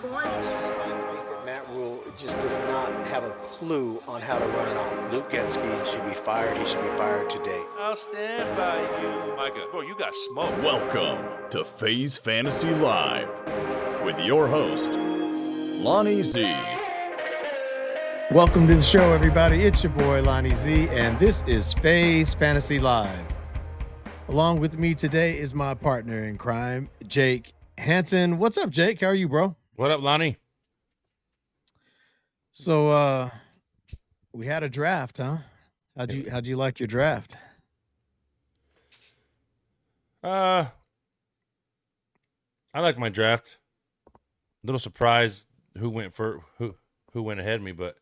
Matt Rule just does not have a clue on how to run an offense. Luke Getsky should be fired. He should be fired today. I'll stand by you. Micah, bro, you got smoke. Welcome to FaZe Fantasy Live with your host, Lonnie Z. Welcome to the show, everybody. It's your boy, Lonnie Z, and this is FaZe Fantasy Live. Along with me today is my partner in crime, Jake Hansen. What's up, Jake? How are you, bro? What up, Lonnie? So, we had a draft, huh? How'd you like your draft? I like my draft. A little surprised who went ahead of me, but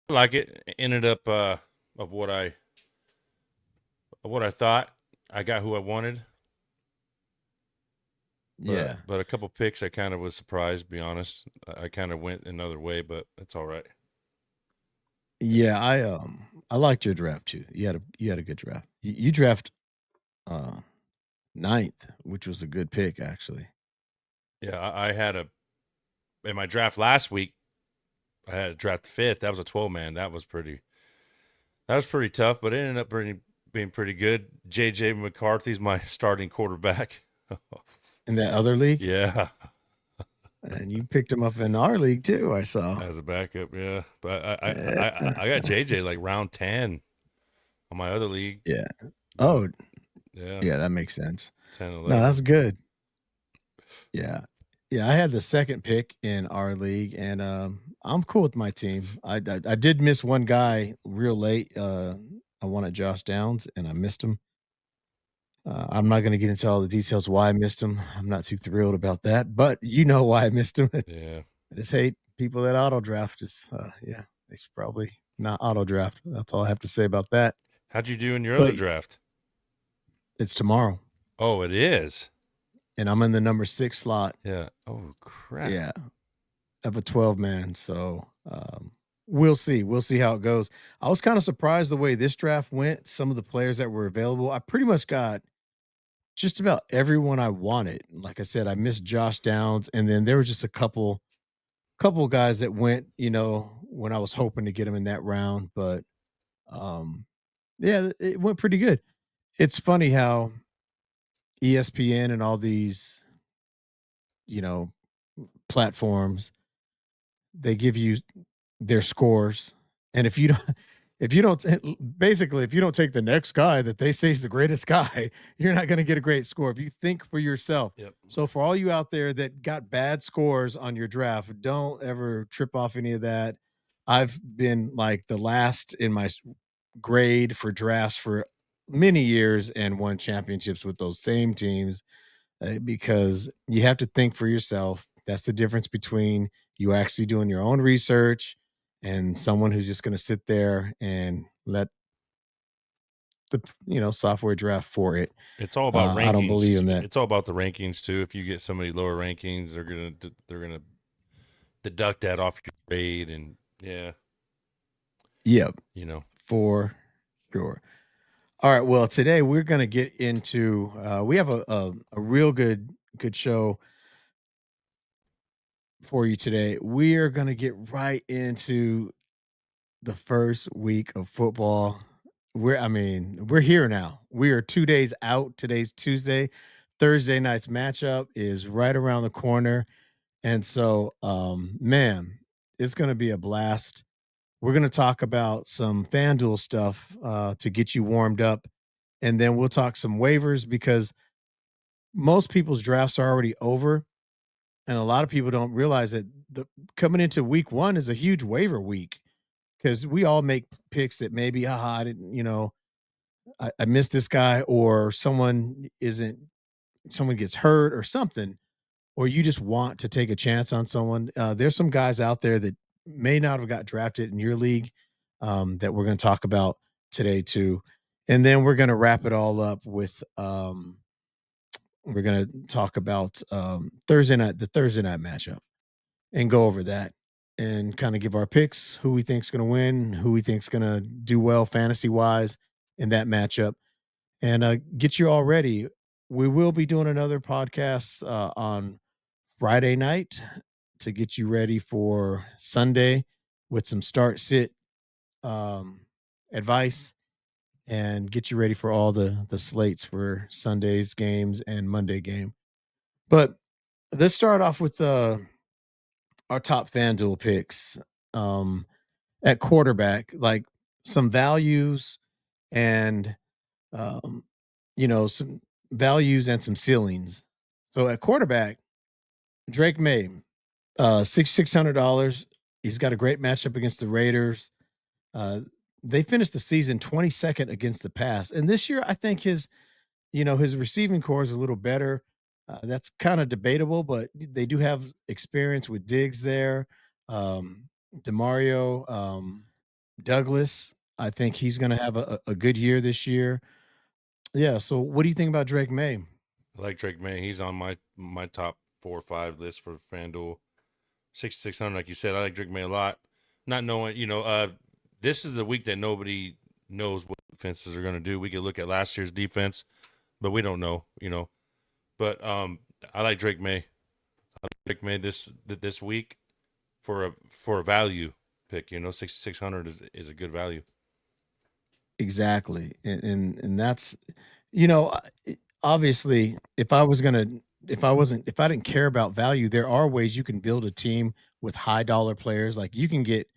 I like it. Ended up of what I thought. I got who I wanted. Yeah. But a couple picks I kind of was surprised, to be honest. I kind of went another way, but it's all right. Yeah, I liked your draft too. You had a good draft. You draft ninth, which was a good pick, actually. Yeah, I had in my draft last week, I had a draft fifth. That was a 12-man. That was pretty tough, but it ended up being pretty good. J.J. McCarthy's my starting quarterback. In that other league? Yeah. And you picked him up in our league too, I saw. As a backup, yeah. But I got JJ like round 10 on my other league. Yeah. Oh, yeah. Yeah, that makes sense. 10, 11. No, that's good. Yeah. Yeah, I had the second pick in our league, and I'm cool with my team. I did miss one guy real late. I wanted Josh Downs, and I missed him. I'm not going to get into all the details why I missed him. I'm not too thrilled about that, but you know why I missed him. Yeah. I just hate people that auto draft. They should probably not auto draft. That's all I have to say about that. How'd you do in your other draft? It's tomorrow. Oh, it is. And I'm in the number 6 slot. Yeah. Oh, crap. Yeah. Of a 12-man. So we'll see. We'll see how it goes. I was kind of surprised the way this draft went. Some of the players that were available, I pretty much got just about everyone I wanted. Like I said, I missed Josh Downs, and then there were just a couple guys that went, when I was hoping to get them in that round. But yeah, it went pretty good. It's funny how ESPN and all these, platforms, they give you their scores, and if you don't take the next guy that they say is the greatest guy, you're not going to get a great score. If you think for yourself. Yep. So for all you out there that got bad scores on your draft, don't ever trip off any of that. I've been like the last in my grade for drafts for many years and won championships with those same teams because you have to think for yourself. That's the difference between you actually doing your own research and someone who's just going to sit there and let the software draft for it. It's all about rankings. I don't believe in that. It's all about the rankings too. If you get somebody lower rankings, they're gonna deduct that off your grade, and yeah. Yep. For sure. All right. Well, today we're going to get into. We have a real good show for you today. We are going to get right into the first week of football. We're here now. We are 2 days out. Today's Tuesday. Thursday night's matchup is right around the corner. And so, man, it's going to be a blast. We're going to talk about some FanDuel stuff to get you warmed up. And then we'll talk some waivers because most people's drafts are already over. And a lot of people don't realize that coming into week 1 is a huge waiver week because we all make picks that maybe, I didn't, I missed this guy, or someone gets hurt or something, or you just want to take a chance on someone. There's some guys out there that may not have got drafted in your league that we're going to talk about today too. And then we're going to wrap it all up with we're going to talk about the Thursday night matchup and go over that and kind of give our picks, who we think is going to win, who we think is going to do well fantasy wise in that matchup, and get you all ready. We will be doing another podcast on Friday night to get you ready for Sunday with some start sit um, advice and get you ready for all the slates for Sunday's games and Monday game. But let's start off with our top FanDuel picks. Um, at quarterback, like some values and um, some values and some ceilings. So at quarterback, Drake May, $600. He's got a great matchup against the Raiders. Uh, they finished the season 22nd against the pass, and this year I think his receiving core is a little better. That's kind of debatable, but they do have experience with Diggs there. Um, Demario, Douglas, I think he's going to have a good year this year. Yeah. So, what do you think about Drake May? I like Drake May. He's on my top 4 or 5 list for FanDuel. 6,600, like you said. I like Drake May a lot. Not knowing, this is the week that nobody knows what defenses are going to do. We could look at last year's defense, but we don't know. But I like Drake May. I like Drake May this week for a value pick. 6,600 is a good value. Exactly, and that's you know obviously if I didn't care about value, there are ways you can build a team with high dollar players. Like you can get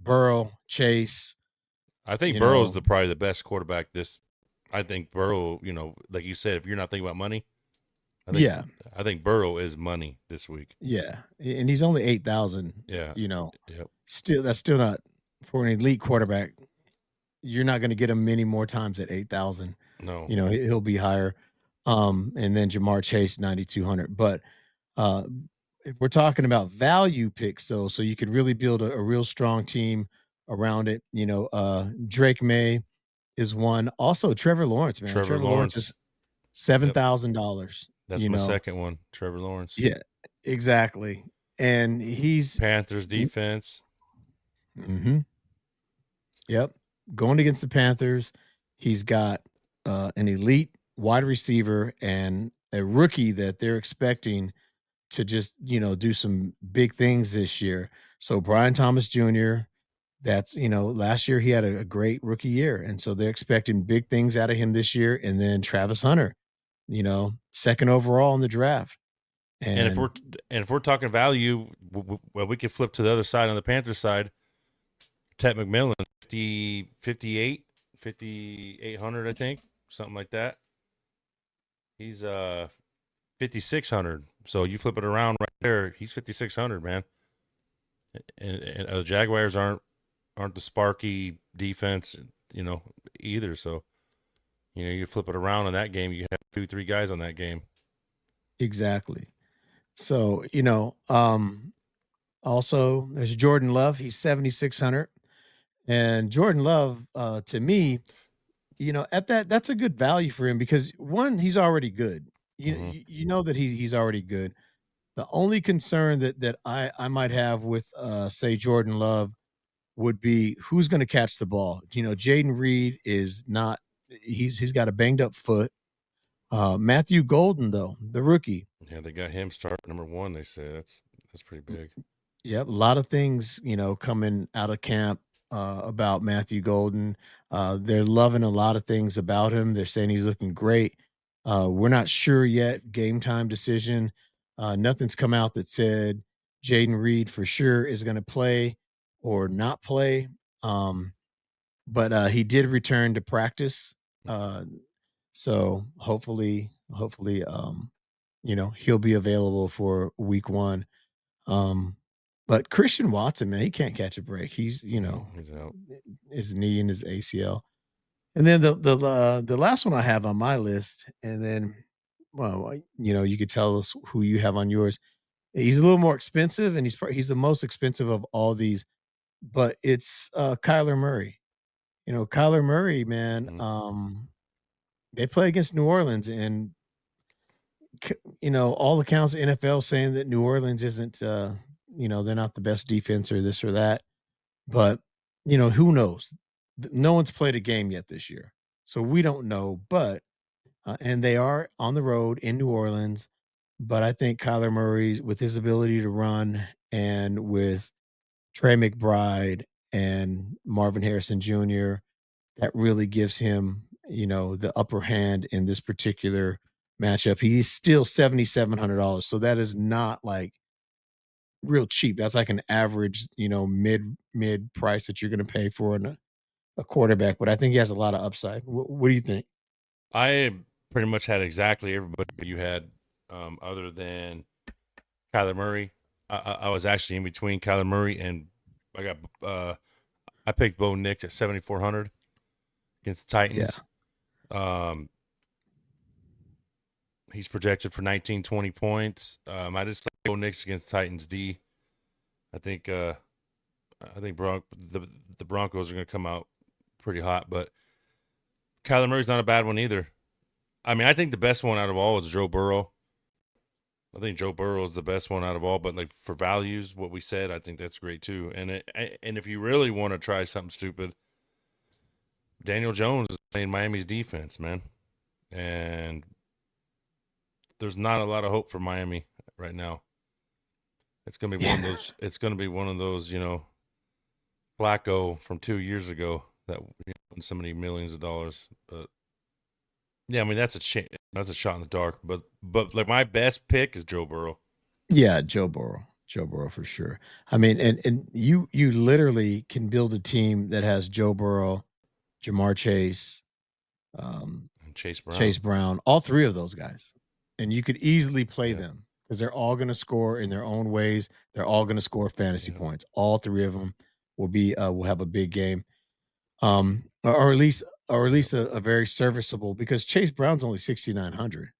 Burrow, Chase. I think You Burrow's know, probably the best quarterback this. I think Burrow, like you said, if you're not thinking about money, I think yeah, I think Burrow is money this week. yeah, and he's only 8,000. Yeah. You know, Yep. still that's still not for an elite quarterback. You're not going to get him many more times at 8,000. No. He'll be higher. And then Jamar Chase 9,200. But uh, if we're talking about value picks, though, so you could really build a real strong team around it. Drake May is one. Also, Trevor Lawrence, man. Trevor Trevor Lawrence Lawrence. is seven Yep. thousand dollars. That's my second one. Trevor Lawrence. Yeah, exactly. And he's Panthers defense. hmm Yep. Going against the Panthers, he's got an elite wide receiver and a rookie that they're expecting to just, do some big things this year. So Brian Thomas Jr., last year he had a great rookie year. And so they're expecting big things out of him this year. And then Travis Hunter, second overall in the draft. And if And we're talking value, well, we could flip to the other side on the Panthers side. Ted McMillan, 5,800, I think, something like that. He's 5,600. So you flip it around right there. He's 5,600, man. And the Jaguars aren't the sparky defense, either. So you flip it around in that game. You have 2-3 guys on that game. exactly. So, also there's Jordan Love. He's 7,600. And Jordan Love, to me, that's a good value for him because one, he's already good. Mhm. You know that he's already good. The only concern that I might have with say Jordan Love would be who's going to catch the ball. Jaden Reed is not. He's got a banged up foot. Matthew Golden, though, the rookie. Yeah, they got him start number 1. They say that's pretty big. Yep, a lot of things, coming out of camp about Matthew Golden. They're loving a lot of things about him. They're saying he's looking great. We're not sure yet. Game time decision. Nothing's come out that said Jaden Reed for sure is going to play or not play. But he did return to practice. So hopefully, he'll be available for week 1. But Christian Watson, man, he can't catch a break. He's, He's out. his knee and his ACL. And then the last one I have on my list, and then, well, you could tell us who you have on yours. He's a little more expensive, and he's the most expensive of all these, but it's Kyler Murray. Kyler Murray, man. Mhm. They play against New Orleans, and all accounts of NFL saying that New Orleans isn't, they're not the best defense or this or that. But, who knows? No one's played a game yet this year. So we don't know. But, and they are on the road in New Orleans. but I think Kyler Murray, with his ability to run and with Trey McBride and Marvin Harrison Jr., that really gives him, the upper hand in this particular matchup. He's still $7,700. So that is not like real cheap. That's like an average, mid price that you're going to pay for a quarterback. But I think he has a lot of upside. What do you think? I pretty much had exactly everybody you had, other than Kyler Murray. I was actually in between Kyler Murray and I picked Bo Nix at 7,400 against the Yeah. Titans. He's projected for 19, 20 points. I just like Bo Nix against the Titans D. I think the Broncos are going to come out pretty hot, but Kyler Murray's not a bad one either. I mean, I think the best one out of all is Joe Burrow. I think Joe Burrow is the best one out of all, but like for values, what we said, I think that's great too. And if you really want to try something stupid, Daniel Jones is playing Miami's defense, man, and there's not a lot of hope for Miami right now. It's gonna be one of those. It's gonna be one of those, Flacco from 2 years ago that won so many millions of dollars. But yeah, I mean that's a shot in the dark. But like my best pick is Joe Burrow. Yeah, Joe Burrow. Joe Burrow for sure. I mean, and you literally can build a team that has Joe Burrow, Jamar Chase, And Chase Brown, all three of those guys. And you could easily play Yeah. them because they're all going to score in their own ways. They're all going to score fantasy points. All three of them will have a big game. Or at least a very serviceable, because Chase Brown's only 6,900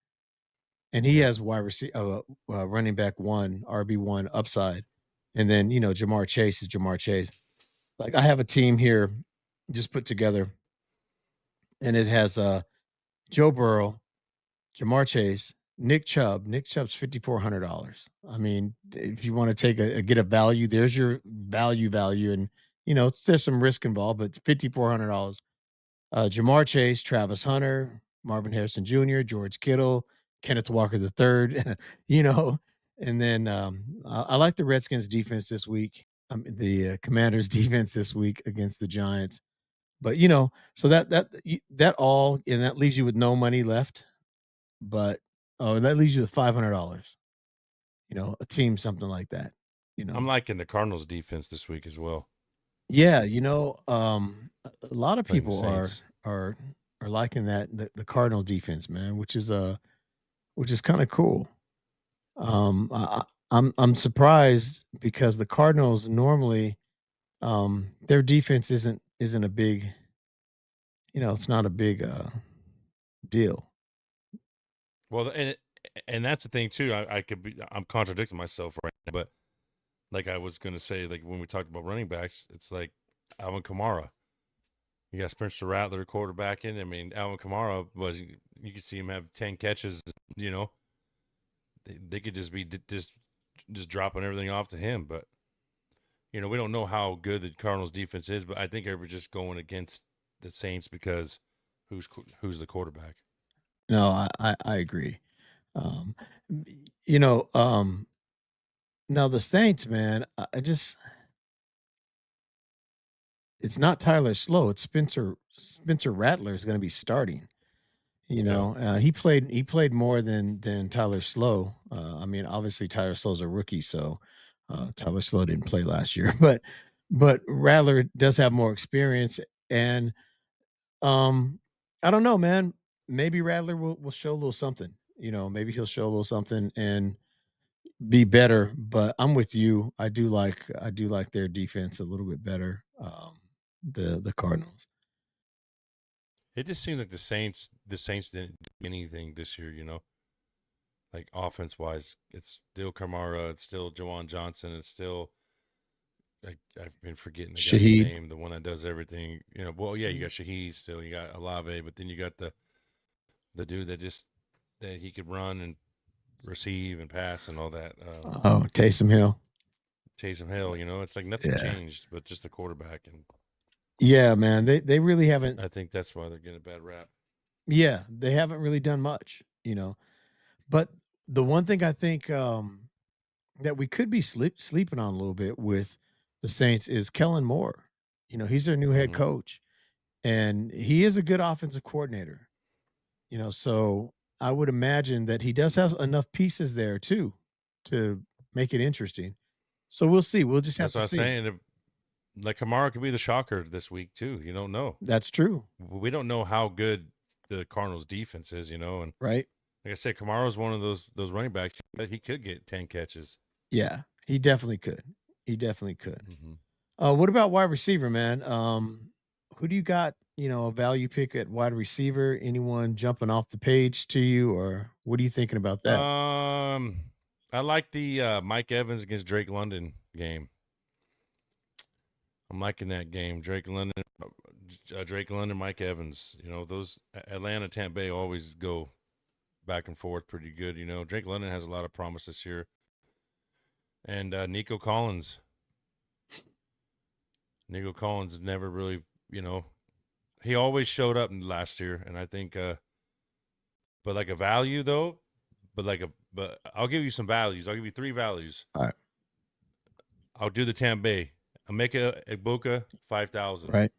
and he has running back one, RB1 upside. And then, Jamar Chase is Jamar Chase. Like I have a team here just put together, and it has Joe Burrow, Jamar Chase, Nick Chubb. Nick Chubb's $5,400. I mean, if you want to get a value, there's your value, and there's some risk involved, but $5,400. Jamar Chase, Travis Hunter, Marvin Harrison Jr., George Kittle, Kenneth Walker III, and then I like the Redskins defense this week. The Commanders defense this week against the Giants. But so that all, and that leaves you with no money left. But that leaves you with $500. A team, something like that. I'm liking the Cardinals defense this week as well. Yeah, a lot of Playing the people Saints. are liking that the Cardinal defense, man, which is kind of cool. I'm surprised because the Cardinals normally, their defense isn't a big, it's not a big deal. Well, and that's the thing too. I'm contradicting myself right now, but like I was gonna say, like when we talked about running backs, it's like Alvin Kamara. You got Spencer Rattler quarterbacking. I mean, Alvin Kamara you could see him have 10 catches. They could just be just dropping everything off to him. But we don't know how good the Cardinals defense is. But I think we're just going against the Saints because who's the quarterback? No, I agree. Um, you know, um, Now the Saints, man, it's not Tyler Slow. It's Spencer Rattler is going to be starting. He played more than Tyler Slow. I mean, obviously Tyler Slow's a rookie, so Tyler Slow didn't play last year, but Rattler does have more experience, and I don't know, man. Maybe Rattler will show a little something. Maybe he'll show a little something and be better. But I'm with you. I do like their defense a little bit better. The Cardinals. It just seems like the Saints didn't do anything this year. Like offense wise, it's still Kamara, it's still Jawan Johnson, it's still I've been forgetting the guy's Shaheed. name, the one that does everything. Well, yeah, you got Shaheed still, you got Olave, but then you got the dude that he could run and receive and pass and all that. Oh, Taysom Hill. Taysom Hill, it's like nothing Yeah. changed, but just the quarterback, and Yeah, man. They really haven't. I think that's why they're getting a bad rap. Yeah, they haven't really done much. But The one thing I think that we could be sleeping on a little bit with the Saints is Kellen Moore. He's their new head Hmm. coach, and he is a good offensive coordinator. So I would imagine that he does have enough pieces there too to make it interesting. So we'll see. We'll just have That's to what I was see. saying. Like Kamara could be the shocker this week too. You don't know. That's true, We don't know how good the Cardinals defense is, and right? like I said, Kamara's one of those running backs that he could get 10 catches. Yeah, he definitely could. He definitely could. Hmm. What about wide receiver, man? Who do you got? A value pick at wide receiver? Anyone jumping off the page to you, or what are you thinking about that? I like the Mike Evans against Drake London game. I'm liking that game. Drake London, Mike Evans. Those Atlanta, Tampa Bay always go back and forth pretty good. Drake London has a lot of promise this year, and Nico Collins. Nico Collins never really, he always showed up in last year, and I think, but like a value though, but I'll give you some values. I'll give you three values. All right, I'll do the Tampa Bay. Emeka Egbuka, 5,000. right,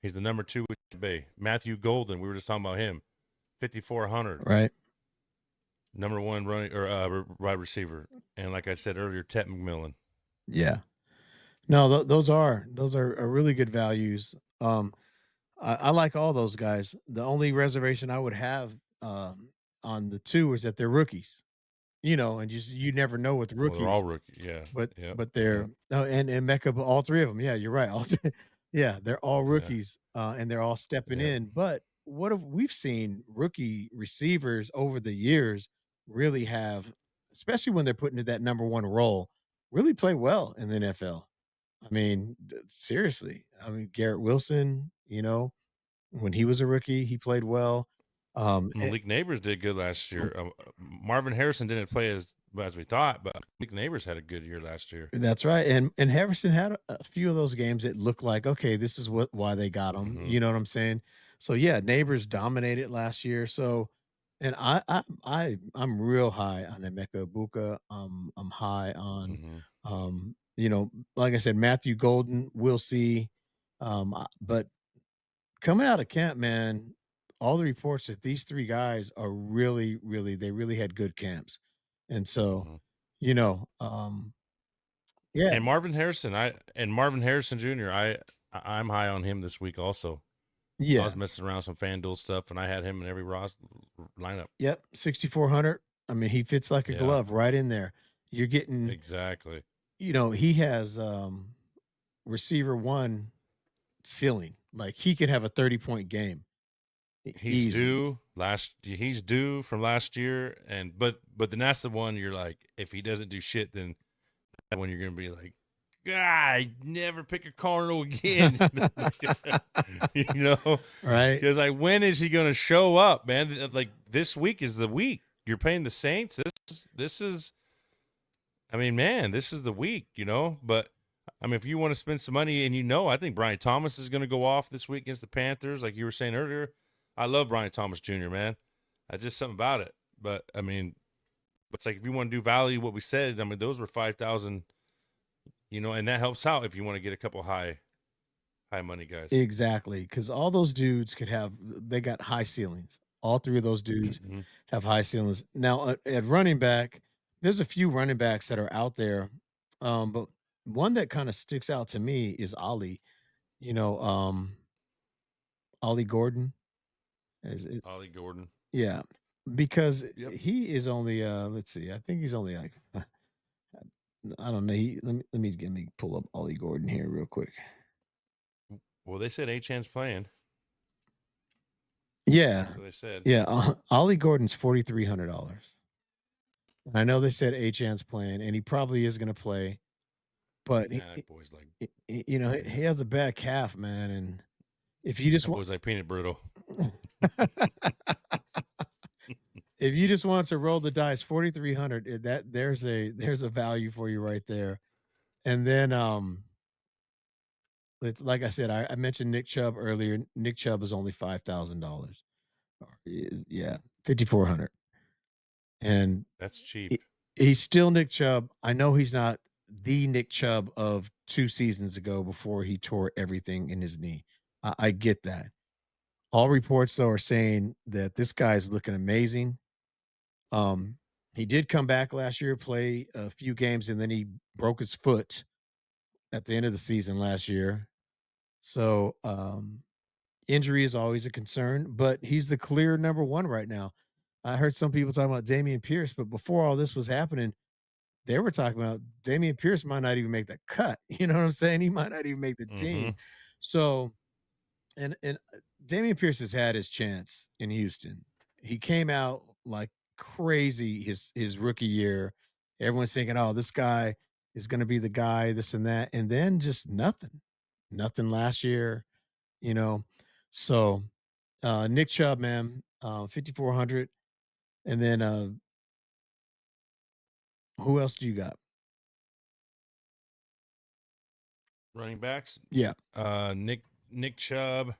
He's the number 2 with Tampa Bay. Matthew Golden, we were just talking about him, 5,400. right. Number 1 running or wide receiver, and like I said earlier, Ted McMillan. Yeah. No, those are really good values. I like all those guys. The only reservation I would have on the two is that they're rookies. And just you never know with Well, they're all rookies. rookie. Yeah. But Yep. but they're and Mecca, but all three of them. Yeah, you're right. All three, yeah, they're all Yeah. rookies, and they're all stepping Yep. in. But what have we've seen rookie receivers over the years really have, especially when they're put into that number one role, really play well in the NFL. I mean, seriously. I mean, Garrett Wilson, when he was a rookie, he played well. Eh, Malik Neighbors did good last year. Marvin Harrison didn't play as we thought, but Malik Neighbors had a good year last year. That's right, and Harrison had a few of those games that looked like, okay, this is why they got him. Hmm. You know what I'm saying? So yeah, Neighbors dominated last year. So, and I'm real high on Emeka Buka. I'm high on, Hmm. like I said, Matthew Golden. We'll see, but coming out of camp, man, all the reports that these three guys are really, really, they really had good camps, and so, Hmm. you know, um, yeah, And Marvin Harrison Jr. I'm high on him this week also. I yeah. was messing around some FanDuel stuff, and I had him in every lineup. Yep, 6,400. I mean, he fits like a Yeah, glove right in there. You're getting, exactly. he has receiver one ceiling. Like he could have a 30-point game easy. He's due from last year, and but then that's the one you're like, if he doesn't do shit, then that one you're gonna be like, God, never pick a Cardinal again. you know, Right? because like, when is he gonna show up, man? Like this week is the week. You're paying the Saints. This is. I mean, man, this is the week. But I mean, if you want to spend some money, and I think Brian Thomas is gonna go off this week against the Panthers, like you were saying earlier. I love Brian Thomas Jr., man. I just something about it. But I mean, it's like if you want to do value, what we said. I mean, those were 5,000. And that helps out if you want to get a couple high money guys. Exactly. Because all those dudes they got high ceilings. All three of those dudes Hmm. have high ceilings. Now, at running back, there's a few running backs that are out there. But one that kind of sticks out to me is Ollie. You know, Ollie Gordon. Is it, Ollie Gordon. yeah, because Yep. he is only let's see, I think he's only like I don't know. Let me pull up Ollie Gordon here real quick. Well, they said Achan's playing. Yeah, So they said. yeah. Ollie Gordon's $4,300. And I know they said Achan's playing, and he probably is going to play, but That boy's like he has a bad calf, man. And if you just that want, boy's like peanut brittle. if you just want to roll the dice, 4,300, there's a value for you right there. And then it's like I said, I mentioned Nick Chubb earlier. Nick Chubb is only $5,000. Yeah, 5,400. And That's cheap. he- he's still Nick Chubb. I know he's not the Nick Chubb of 2 seasons ago before he tore everything in his knee. I get that. All reports though are saying that this guy's looking amazing. Um, he did come back last year, play a few games, and then he broke his foot at the end of the season last year. So injury is always a concern, but he's the clear number one right now. I heard some people talking about Damian Pierce, but before all this was happening, they were talking about Damian Pierce might not even make the cut. You know what I'm saying? He might not even make the Mm-hmm. team. So, and Damian Pierce has had his chance in Houston. He came out like crazy his rookie year. Everyone's thinking, "Oh, this guy is going to be the guy," this and that, and then just nothing last year. You know, so Nick Chubb, man, 5,400, and then who else do you got? Running backs. Yeah. Nick Chubb.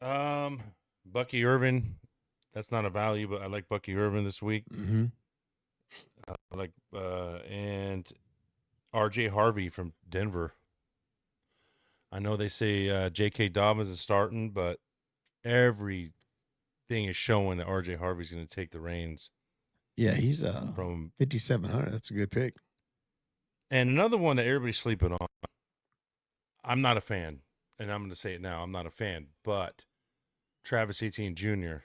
Bucky Irvin. That's not a value, but I like Bucky Irvin this week. Mm-hmm. I like and R.J. Harvey from Denver. I know they say J.K. Dobbins is starting, but everything is showing that R.J. Harvey's going to take the reins Yeah, he's from. 5,700. That's a good pick. And another one that everybody's sleeping on. I'm not a fan, and I'm going to say it now. I'm not a fan, but Travis Etienne Jr.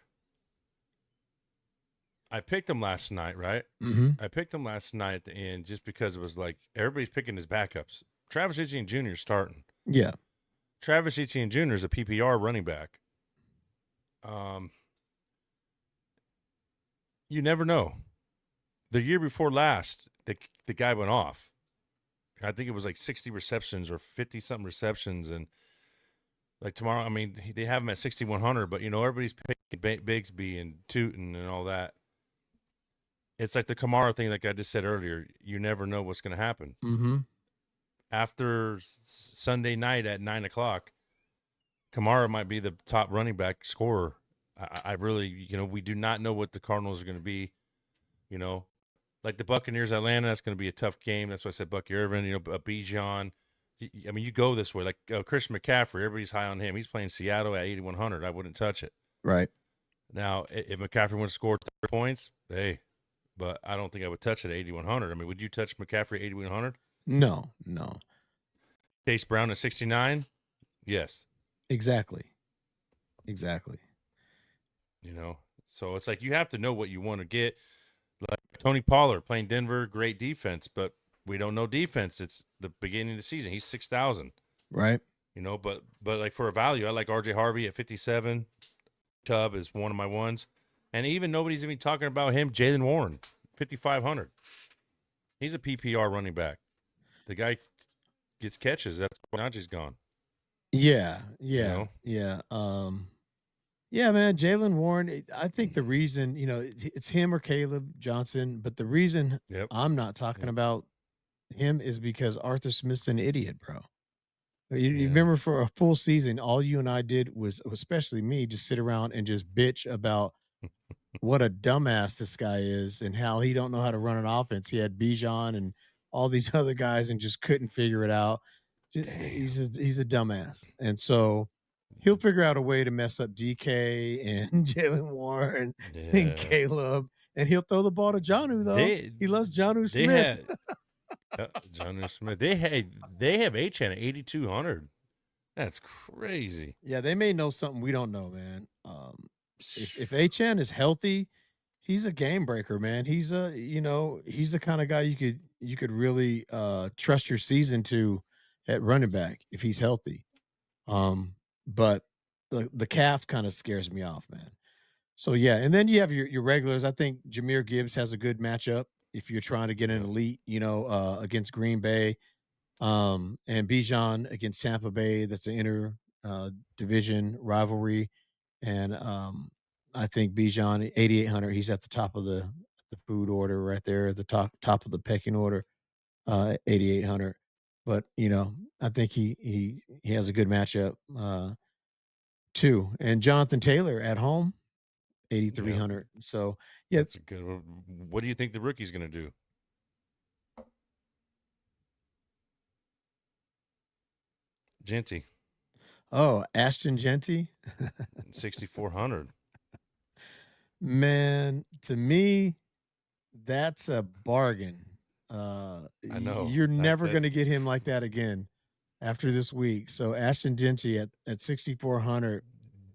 I picked him last night, right? Mm-hmm. I picked him last night at the end just because it was like everybody's picking his backups. Travis Etienne Jr. is starting. Yeah. Travis Etienne Jr. is a PPR running back. You never know. The year before last, the guy went off. I think it was like 60 receptions or 50 something receptions, and like tomorrow, I mean, they have him at 6,100, but everybody's picking Bigsby and Tootin and all that. It's like the Kamara thing, like I just said earlier. You never know what's going to happen. Mm-hmm. After Sunday night at 9:00, Kamara might be the top running back scorer. I really, we do not know what the Cardinals are going to be. Like the Buccaneers, Atlanta, that's going to be a tough game. That's why I said Bucky Irvin, Bijan. I mean, you go this way. Like Christian McCaffrey, everybody's high on him. He's playing Seattle at 8,100. I wouldn't touch it. Right. Now, if McCaffrey would score 30 points, hey, but I don't think I would touch it at 8,100. I mean, would you touch McCaffrey at 8,100? No. Chase Brown at 69? Yes. Exactly. So it's like you have to know what you want to get. Like Tony Pollard playing Denver, great defense, but we don't know defense. It's the beginning of the season. He's 6,000. Right. But like for a value, I like R.J. Harvey at 57. Chubb is one of my ones. And even nobody's even talking about him, Jalen Warren, 5,500. He's a PPR running back. The guy gets catches. That's why Najee's gone. Yeah. know? Yeah. Yeah, man, Jalen Warren. I think the reason, it's him or Caleb Johnson, but the reason Yep. I'm not talking about him is because Arthur Smith's an idiot, bro. You remember for a full season, all you and I did was, especially me, just sit around and just bitch about what a dumbass this guy is and how he don't know how to run an offense. He had Bijan and all these other guys and just couldn't figure it out. He's a dumbass, and so he'll figure out a way to mess up DK and Jalen Warren and Caleb, and he'll throw the ball to Jonnu though. He loves Jonnu Smith. Jonnu Smith. They have Achan at 8,200. That's crazy. Yeah, they may know something we don't know, man. If Achan is healthy, he's a game breaker, man. He's he's the kind of guy you could really trust your season to at running back if he's healthy. But the calf kind of scares me off, man. So yeah, and then you have your regulars. I think Jahmyr Gibbs has a good matchup if you're trying to get an elite, against Green Bay. And Bijan against Tampa Bay. That's an inter division rivalry. And I think Bijan 8,800. He's at the top of the food order right there, at the top of the pecking order. 8,800. But I think he has a good matchup too. And Jonathan Taylor at home, 8,300. So yeah. That's a good. What do you think the rookie's going to do? Genty, Oh, Ashton Genty. 6,400. Man, to me, that's a bargain. I know. You're never That. going to get him like that again after this week. So Ashton Genty at 6,400.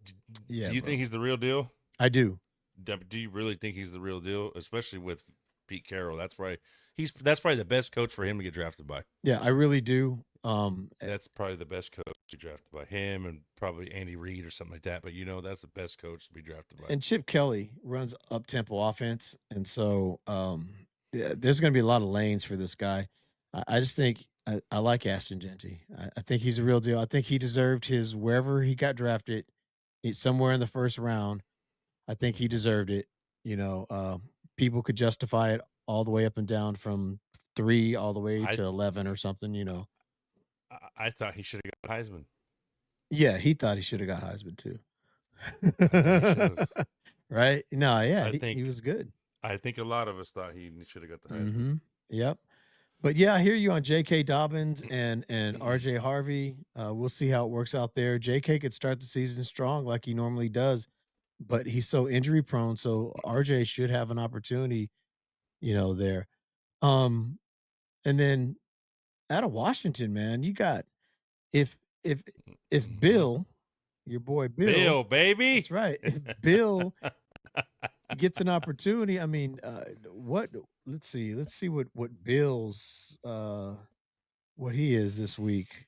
Do Yeah, you bro. think he's the real deal? I do. Do you really think he's the real deal, especially with Pete Carroll? That's probably the best coach for him to get drafted by. Yeah, I really do. That's probably the best coach to be drafted by him, and probably Andy Reid or something like that. But that's the best coach to be drafted by. and Chip Kelly runs up tempo offense, and so yeah, there's going to be a lot of lanes for this guy. I just think I like Ashton Genty. I think he's a real deal. I think he deserved his wherever he got drafted. It's somewhere in the first round. I think he deserved it. People could justify it all the way up and down from 3 all the way I to 11 or something. I thought he should have got Heisman. Yeah, he thought he should have got Heisman too. I think he should have. Right? No, yeah, I he think was good. I think a lot of us thought he should have got the Heisman. Mm-hmm. Yep. But yeah, I hear you on J.K. Dobbins and R.J. Harvey. We'll see how it works out there. J.K. could start the season strong like he normally does, but he's so injury prone. So R.J. should have an opportunity, there. Um, and then out of Washington, man, you got if if if Bill, your boy Bill, baby. that's right. If Bill gets an opportunity, I mean, what? Let's see what Bill's what he is this week.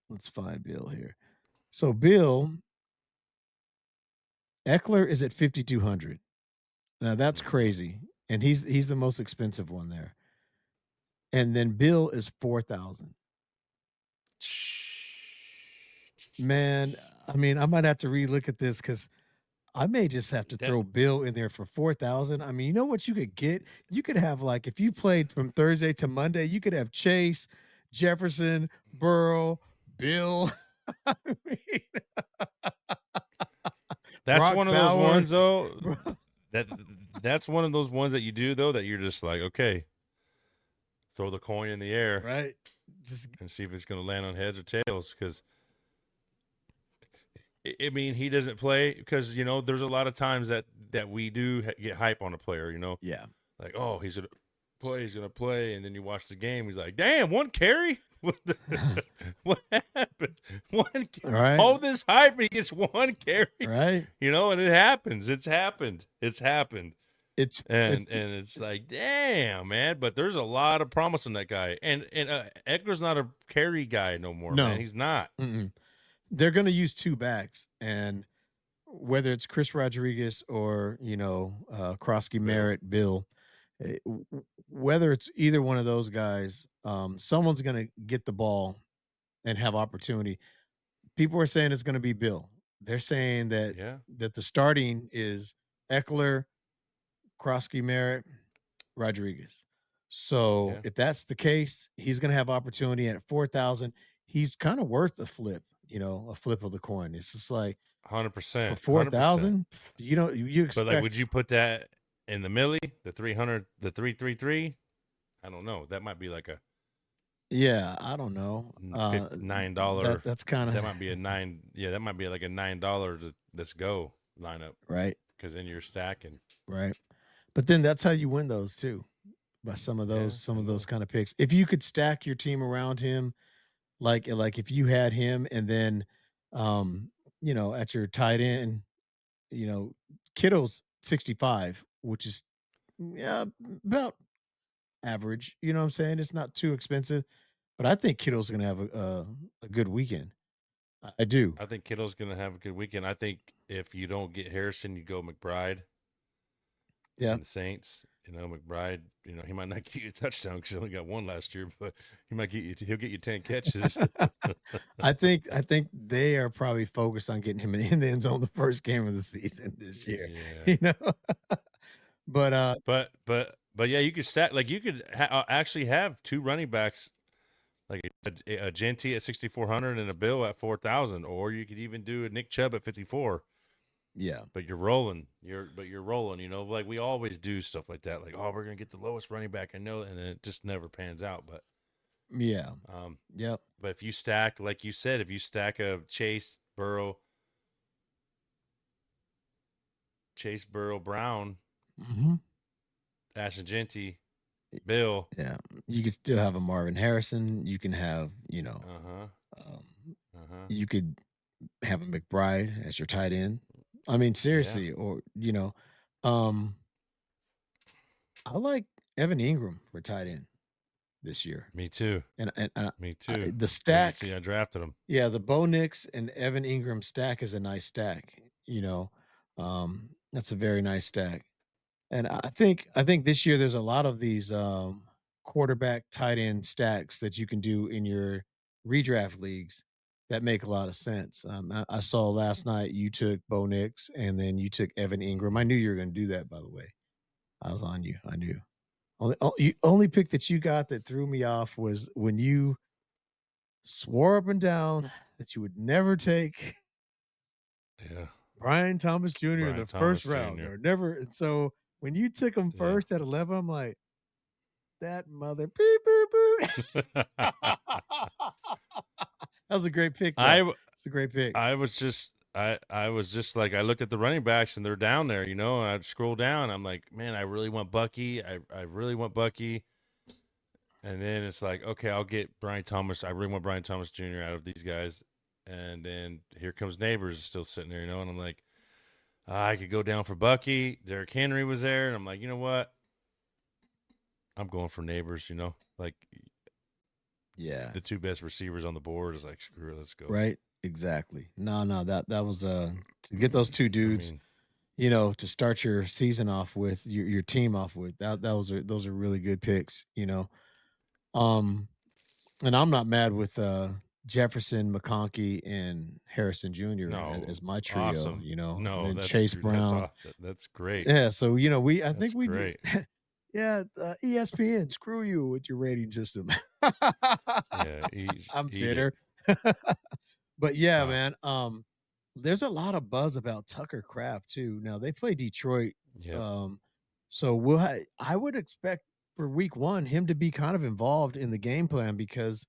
Let's find Bill here. So Bill Eckler is at 5,200. Now that's crazy, and he's the most expensive one there. And then Bill is 4,000. Man, I mean, I might have to relook at this because I may just have to throw Bill in there for 4,000. I mean, you know what you could get? You could have like if you played from Thursday to Monday, you could have Chase, Jefferson, Burrow, Bill. I mean, That's Brock one of those ones Bowers. though. That's one of those ones that you do though that you're just like, okay, throw the coin in the air, Right? Just and see if it's going to land on heads or tails. Because I mean, he doesn't play because there's a lot of times that we do get hype on a player. yeah. Like, oh, he's gonna play, and then you watch the game. He's like, damn, one carry. What happened? Right. All this hype, he gets one carry. Right. And it happens. It's happened. It's It's like, damn, man. But there's a lot of promise in that guy. And Eckler's not a carry guy no more. No. Man. He's not. They're going to use two backs, and whether it's Chris Rodriguez or Krosky Merritt, Bill, whether it's either one of those guys, someone's going to get the ball and have opportunity. People are saying it's going to be Bill. They're saying that the starting is Eckler, Krosky Merritt, Rodriguez. So if that's the case, he's going to have opportunity at 4,000. He's kind of worth a flip, a flip of the coin. It's just like 100% for 4,000. You expect? But like, would you put that in the millie, the 300, the 333? I don't know. That might be like a I don't know. $9. That's kind of that might be a $9. Yeah, that might be like a $9 let's go lineup, right. Because then you're stacking, right. But then that's how you win those too, by some of those kind of picks. If you could stack your team around him, like if you had him and then, at your tight end, Kittle's 65, which is about average. You know what I'm saying? It's not too expensive, but I think Kittle's going to have a good weekend. I do. I think Kittle's going to have a good weekend. I think if you don't get Harrison, you go McBride. Yeah. And the Saints, McBride, he might not get you a touchdown because he only got one last year, but he'll get you 10 catches. I think they are probably focused on getting him in the end zone the first game of the season this year. Yeah. But yeah, you could stack, like you could actually have two running backs, like a Genty at 6,400 and a Bill at 4,000, or you could even do a Nick Chubb at 54. Yeah. But you're rolling. You're rolling. You know, like we always do stuff like that. Like, oh, we're gonna get the lowest running back. I know, and then it just never pans out. But Yeah. um, Yep. but if you stack, like you said, if you stack a Chase Burrow, Brown, Hmm. Ashton Genty, Bill. Yeah. You could still have a Marvin Harrison. You can have, Uh huh. um, Uh huh. you could have a McBride as your tight end. I mean, Yeah. seriously, or um, I like Evan Ingram for tight end this year, Me too. and Me too. the You stack, see, I drafted him. yeah, the Bo Nix and Evan Ingram stack is a nice stack. That's a very nice stack. And I think this year there's a lot of these quarterback tight end stacks that you can do in your redraft leagues that make a lot of sense. I saw last night you took Bo Nix and then you took Evan Ingram. I knew you were going to do that, by the way. I was on you. I knew. Only pick that you got that threw me off was when you swore up and down that you would never take Yeah. Brian Thomas Jr. in Brian the Thomas first round Jr. or never. And so when you took him Yeah. first at 11, I'm like, that mother beep, boop, boop. That was a great pick, though. It's a great pick. I was just like I looked at the running backs and they're down there, you know, and I'd scroll down. I'm like, man, I really want Bucky. I really want Bucky. And then it's like, okay, I'll get Brian Thomas. I really want Brian Thomas Jr. out of these guys. And then here comes Neighbors still sitting there, you know, and I'm like, I could go down for Bucky. Derrick Henry was there, and I'm like, you know what? I'm going for Neighbors, you know, like Yeah. the two best receivers on the board is like, screw it, let's go. Right. Exactly. No, that was to get those two I dudes, mean, to start your season off with, your team off with. Those are really good picks. Um, and I'm not mad with Jefferson, McConkey, and Harrison Jr. no, as my trio, awesome. and No, then that's Chase that's Brown. that's great. Yeah, so I That's think we did. great. Yeah, ESPN, screw you with your rating system. Yeah, I'm eat it. bitter. But yeah, Wow. man. There's a lot of buzz about Tucker Craft too. Now they play Detroit. Yep. So I would expect for week 1 him to be kind of involved in the game plan because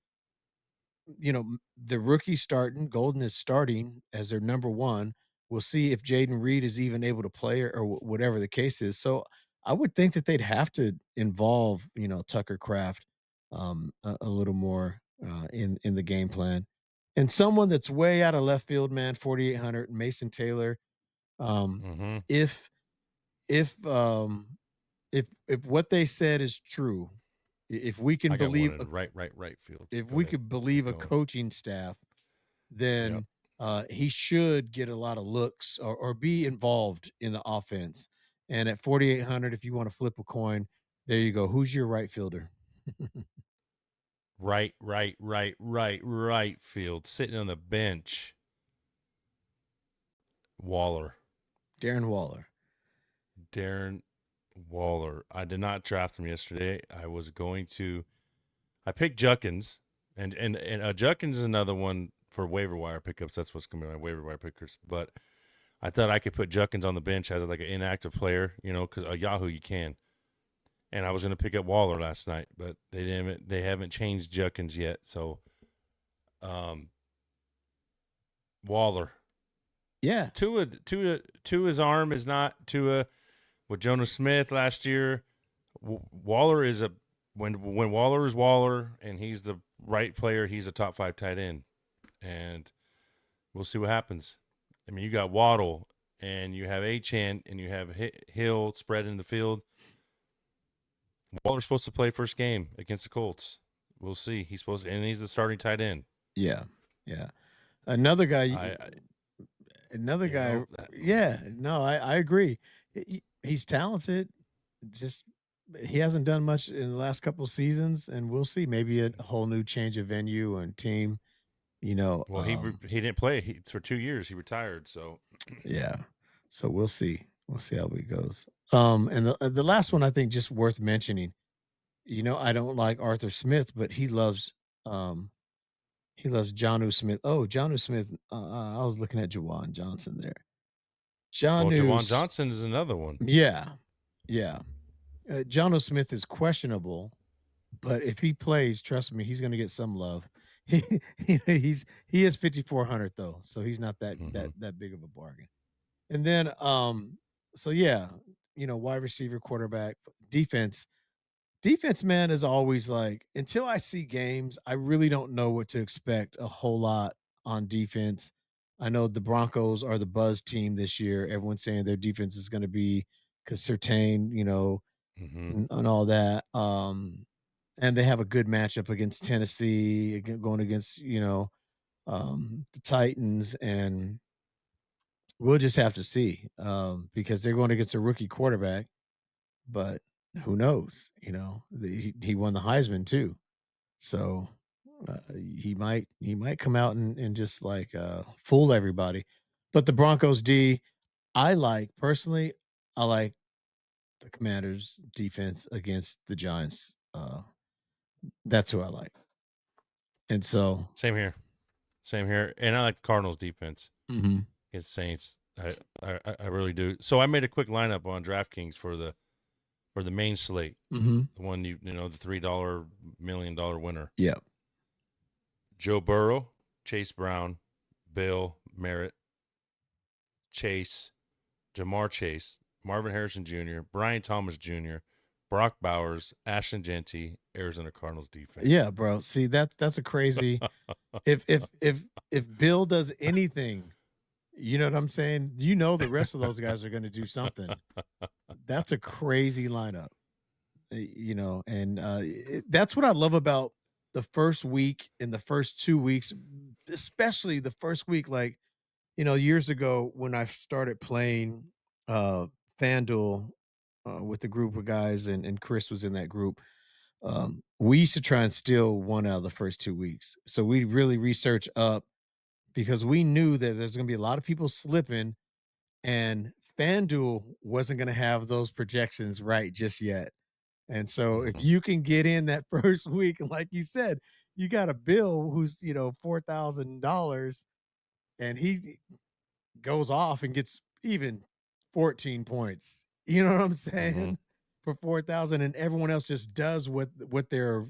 the rookie starting, Golden is starting as their number 1. We'll see if Jaden Reed is even able to play or whatever the case is. So I would think that they'd have to involve, Tucker Craft a little more in the game plan. And someone that's way out of left field, man, 4,800, Mason Taylor. Um, Mm-hmm. if if um if what they said is true, if we can I got one believe in right field. if Go we ahead. could Keep believe a going. coaching staff, Yep. then he should get a lot of looks or be involved in the offense. And at 4,800, if you want to flip a coin, there you go. Who's your right fielder? Right field. Sitting on the bench. Waller. Darren Waller. Darren Waller. I did not draft him yesterday. I picked Juckins, and Juckins is another one for waiver wire pickups. That's what's going to be my waiver wire pickers. But I thought I could put Juckins on the bench as like an inactive player, because a Yahoo you can. And I was going to pick up Waller last night, but they haven't changed Juckins yet. So, Waller. Yeah. Tua's arm is not Tua with Jonas Smith last year. Waller is when Waller is Waller and he's the right player, he's a top 5 tight end. And we'll see what happens. I mean, you got Waddle and you have Achane and you have Hill spread in the field. Waller's supposed to play first game against the Colts. We'll see. He's the starting tight end. Yeah. Yeah. Another guy. Yeah. No, I agree. He's talented. Just he hasn't done much in the last couple of seasons, and we'll see. Maybe a whole new change of venue and team. Well, he didn't play for 2 years. He retired. So yeah. So we'll see. We'll see how it goes. And the last one I think just worth mentioning. I don't like Arthur Smith, but he loves Jonnu Smith. Oh, Jonnu Smith. I was looking at Jawan Johnson there. John Well, Jawan News. Johnson is another one. Yeah. John O. Smith is questionable, but if he plays, trust me, he's going to get some love. He is 5,400 though, so he's not that Mhm. that big of a bargain. And then so yeah, wide receiver, quarterback, defense, man, is always like, until I see games, I really don't know what to expect a whole lot on defense. I know the Broncos are the buzz team this year. Everyone's saying their defense is going to be Surtain, Mhm. and all that. And they have a good matchup against Tennessee, going against, the Titans, and we'll just have to see, because they're going against a rookie quarterback, but who knows? He won the Heisman too, so he might come out and just like fool everybody. But the Broncos D, personally, I like the Commanders defense against the Giants. That's who I like, and so Same here. Same here. And I like the Cardinals defense mhm, against Saints. I really do. So I made a quick lineup on DraftKings for the main slate. mhm, The one the $3 million winner. yeah, Joe Burrow, Chase Brown, Bill Merritt, Chase, Jamar Chase, Marvin Harrison Jr., Brian Thomas Jr., Brock Bowers, Ashton Genty, Arizona Cardinals defense. yeah, bro. See, that's a crazy. If Bill does anything, you know what I'm saying? The rest of those guys are going to do something. That's a crazy lineup, and that's what I love about the first week and the first 2 weeks, especially the first week. Like, years ago when I started playing uh FanDuel with a group of guys, and Chris was in that group. We used to try and steal one out of the first 2 weeks. So we really research up, because we knew that there's going to be a lot of people slipping, and FanDuel wasn't going to have those projections right just yet. And so if Mhm. you can get in that first week, and like you said, you got a bill who's, $4,000, and he goes off and gets even 14 points. You know what I'm Mhm. saying? For 4,000, and everyone else just does what they're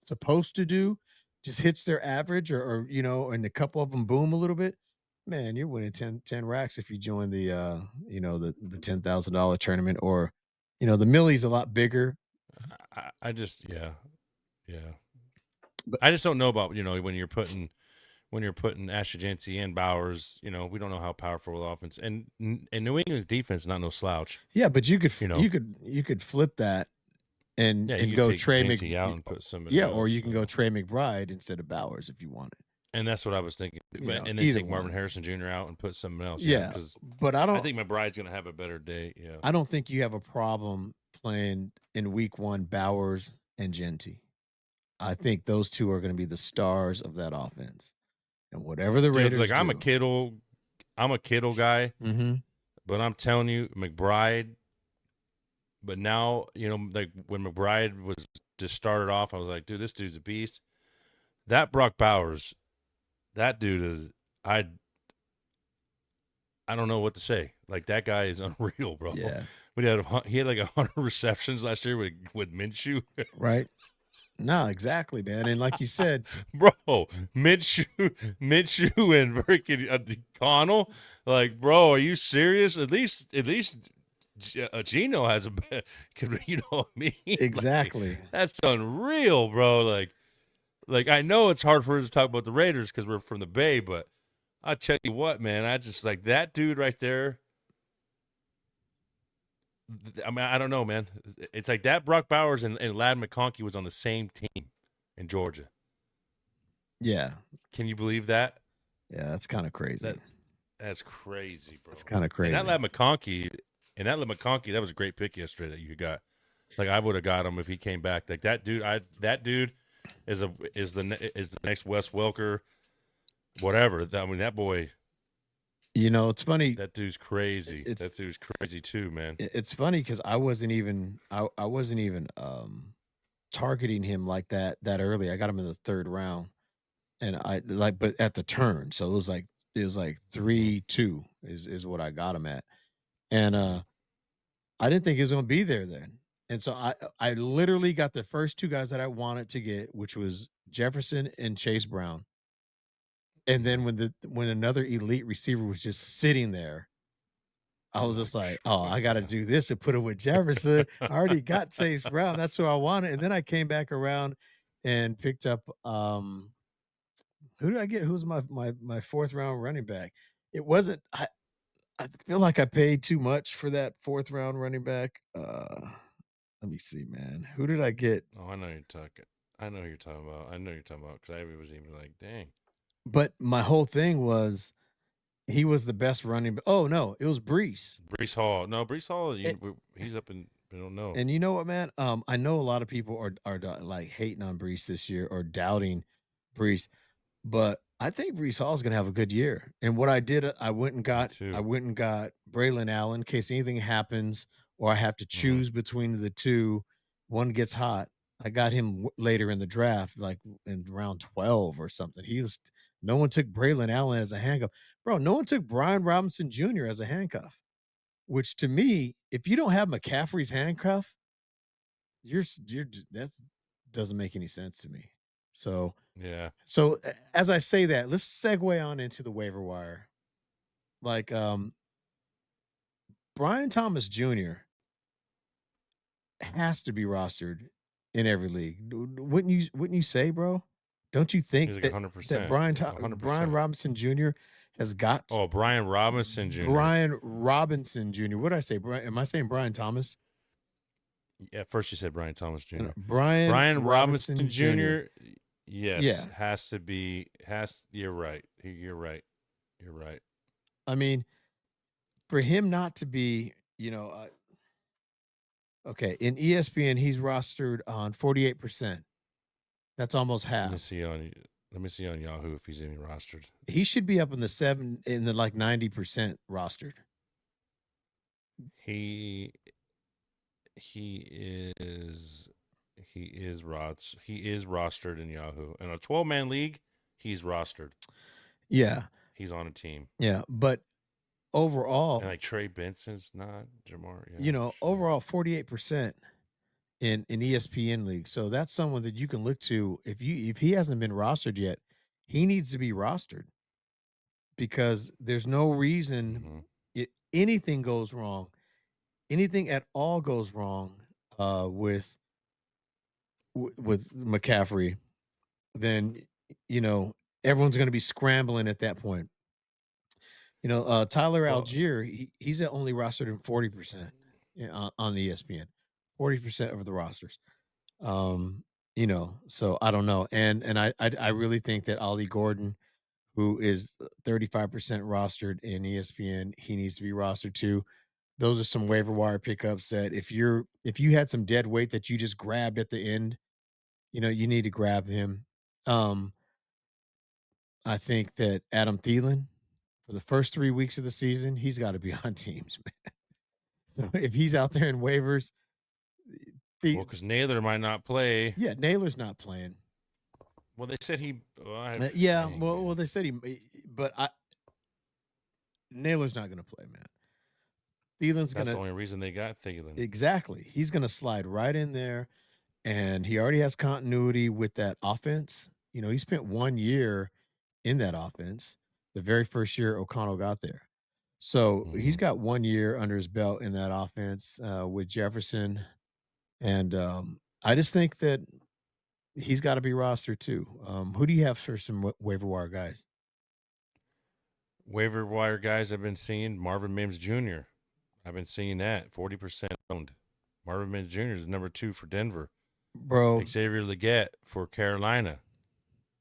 supposed to do, just hits their average, or and a couple of them boom a little bit. Man, you're winning 10 racks if you join the $10,000 tournament, or the millie's a lot bigger. I just yeah. But I just don't know about when you're putting Ashton Genty and Bowers. We don't know how powerful the offense and New England's defense is not no slouch. yeah, but you could You know, you could flip that and yeah, you and could go take Trey Genty out and put somebody yeah, or else. you can go Trey McBride instead of Bowers if you wanted. And that's what I was thinking. And then Either take Marvin one. Harrison Jr. out and put someone else. Yeah, Yeah, because but I I don't think McBride's going to have a better day. Yeah. I don't think you have a problem playing in week 1 Bowers and Genty. I think those two are going to be the stars of that offense. And whatever the Dude, like Raiders do. I'm a Kittle guy, Mhm. but I'm telling you, McBride. But now, like when McBride was just started off, I was like, dude, this dude's a beast. That Brock Bowers, that dude is I don't know what to say. Like that guy is unreal, bro. Yeah. He had like 100 receptions last year with Minshew, Right? No, exactly, man. And like you said, bro. Minshew, and freaking Connell. Like, bro, are you serious? At least Gino has a could you know what I mean? Like, exactly. that's unreal, bro. Like I know it's hard for us to talk about the Raiders because we're from the Bay, but I'll tell you what, man. I just like that dude right there. I mean, I don't know, man. It's like that Brock Bowers and Lad McConkey was on the same team in Georgia. Yeah. Can you believe that? Yeah, that's kind of crazy. That's crazy, bro. That's kind of crazy. And that Lad McConkey, that was a great pick yesterday that you got. Like I would have got him if he came back. Like that dude is the next Wes Welker, whatever. I mean, that boy. It's funny. That dude's crazy. That dude's crazy too, man. It's funny because I wasn't even targeting him like that early. I got him in the 3rd round, and but at the turn, so it was like 3-2 is what I got him at. And I didn't think he was going to be there then. And so I literally got the first two guys that I wanted to get, which was Jefferson and Chase Brown. And then when another elite receiver was just sitting there, I was just like, oh, I got to do this and put it with Jefferson. I already got Chase Brown. That's who I wanted. And then I came back around and picked up who did I get? Who's my fourth round running back? It wasn't I feel like I paid too much for that fourth round running back. Let me see, man. Who did I get? Oh, I know you're talking. I know you're talking about. I know you're talking about because I was even like, dang. But my whole thing was he was the best running. Oh no, it was Brees. Brees Hall. No, Brees Hall. He's up in. I don't know. And you know what, man? I know a lot of people are like hating on Brees this year or doubting Brees, but I think Brees Hall is going to have a good year. And what I did, I went and got Braylon Allen in case anything happens or I have to choose between the two. One gets hot. I got him later in the draft, like in round 12 or something. No one took Braylon Allen as a handcuff, bro. No one took Brian Robinson Jr. as a handcuff. Which to me, if you don't have McCaffrey's handcuff, you're that's doesn't make any sense to me. So yeah. So as I say that, let's segue on into the waiver wire. Like Brian Thomas Jr. has to be rostered in every league. Wouldn't you say, bro? Don't you think He's like that 100%. that Brian Robinson Jr. has got Brian Robinson Jr. Brian Robinson Jr. What did I say? Am I saying Brian Thomas? At first you said Brian Thomas Jr. Brian Robinson Jr. Yes, Yeah. has to be. You're right. You're right. You're right. I mean, for him not to be, okay, in ESPN he's rostered on 48%. That's almost half. Let me see on Yahoo if he's even rostered. He should be up in the like 90% rostered. He is rostered in Yahoo. In a 12-man league, he's rostered. Yeah. He's on a team. Yeah, but overall, and like Trey Benson's not Jamar. Yeah, overall 48% in ESPN league. So that's someone that you can look to if he hasn't been rostered yet. He needs to be rostered because there's no reason anything goes wrong, anything at all goes wrong with McCaffrey, then everyone's going to be scrambling at that point. Tyler Algier, he's only rostered in 40% on the ESPN, 40% of the rosters. So I don't know, and I really think that Ollie Gordon, who is 35% rostered in ESPN, he needs to be rostered too. Those are some waiver wire pickups that if you had some dead weight that you just grabbed at the end, you need to grab him. I think that Adam Thielen, for the first 3 weeks of the season, he's got to be on teams, man. So if he's out there in waivers, because Naylor might not play. Yeah, Naylor's not playing. Well, they said he. They said but Naylor's not going to play, man. That's the only reason they got Thielen. Exactly. He's going to slide right in there, and he already has continuity with that offense. He spent 1 year in that offense, the very first year O'Connell got there. So he's got 1 year under his belt in that offense with Jefferson. And I just think that he's got to be rostered too. Who do you have for some waiver wire guys? Waiver wire guys I've been seeing, Marvin Mims Jr. I've been seeing that, 40% owned. Marvin Mims Jr. is number 2 for Denver. Bro. Xavier Legette for Carolina,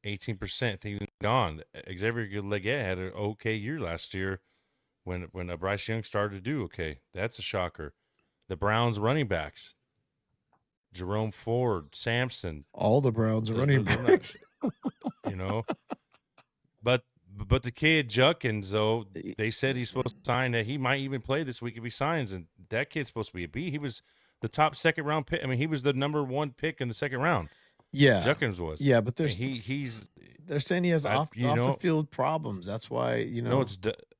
18%. He's gone. Xavier Legette had an okay year last year when Bryce Young started to do okay. That's a shocker. The Browns running backs, Jerome Ford, Sampson. All the Browns are running backs. But the kid Judkins, though, they said he's supposed to sign, that he might even play this week if he signs, and that kid's supposed to be a B. He was the top second-round pick. I mean, he was the number 1 pick in the second round. Yeah. Judkins was. Yeah, but they're saying he has off the field problems. That's why, No,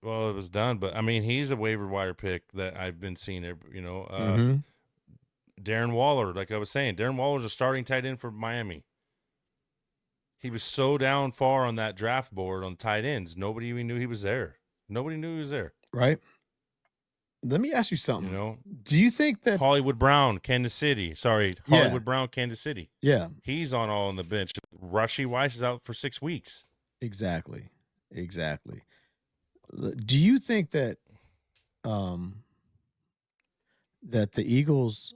Well, it was done, but I mean, he's a waiver wire pick that I've been seeing. Mm-hmm. Darren Waller, like I was saying, Darren Waller's a starting tight end for Miami. He was so down far on that draft board on tight ends, nobody even knew he was there. Nobody knew he was there. Right. Let me ask you You something. know, Do you think that? Hollywood Brown, Kansas City. Sorry, Yeah. Hollywood Brown, Kansas City. Yeah. He's on the bench. Rushy Weiss is out for 6 weeks. Exactly. Do you think that that the Eagles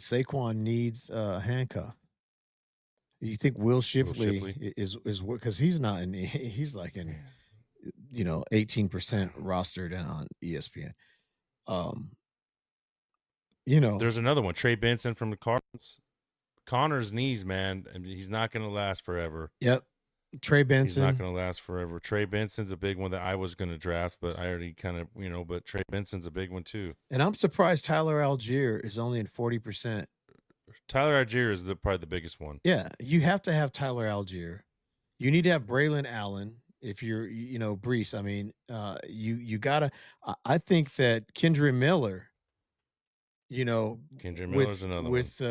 Saquon needs a handcuff? You think Will Shipley is because he's not in he's like in 18% rostered on ESPN. There's another one, Trey Benson from the Cardinals. Connor's knees, man, and he's not going to last forever. Yep. Trey Benson. He's not going to last forever. Trey Benson's a big one that I was going to draft, but I already kind of, but Trey Benson's a big one too. And I'm surprised Tyler Algier is only in 40%. Tyler Algier is probably the biggest one. Yeah, you have to have Tyler Algier. You need to have Braylon Allen if you're, Brees. I mean, you gotta. I think that Kendra Miller. Kendra Miller's another with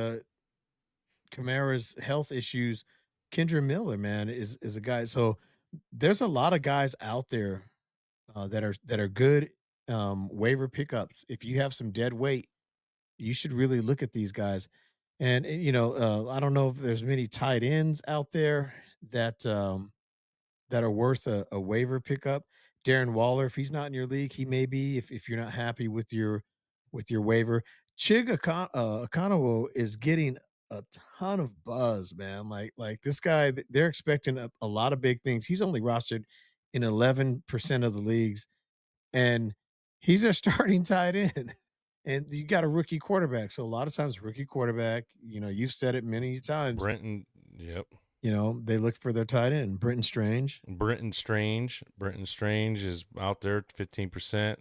Kamara's health issues, Kendra Miller, man, is a guy. So there's a lot of guys out there that are good waiver pickups. If you have some dead weight, you should really look at these guys. And I don't know if there's many tight ends out there that that are worth a waiver pickup. Darren Waller, if he's not in your league, he may be. If you're not happy with your waiver, Chig Okonkwo is getting a ton of buzz, man. Like this guy, they're expecting a lot of big things. He's only rostered in 11% of the leagues, and he's a starting tight end. And you got a rookie quarterback. So a lot of times, rookie quarterback, you've said it many times. Brenton, yep. They look for their tight end, Brenton Strange. Brenton Strange is out there, 15%.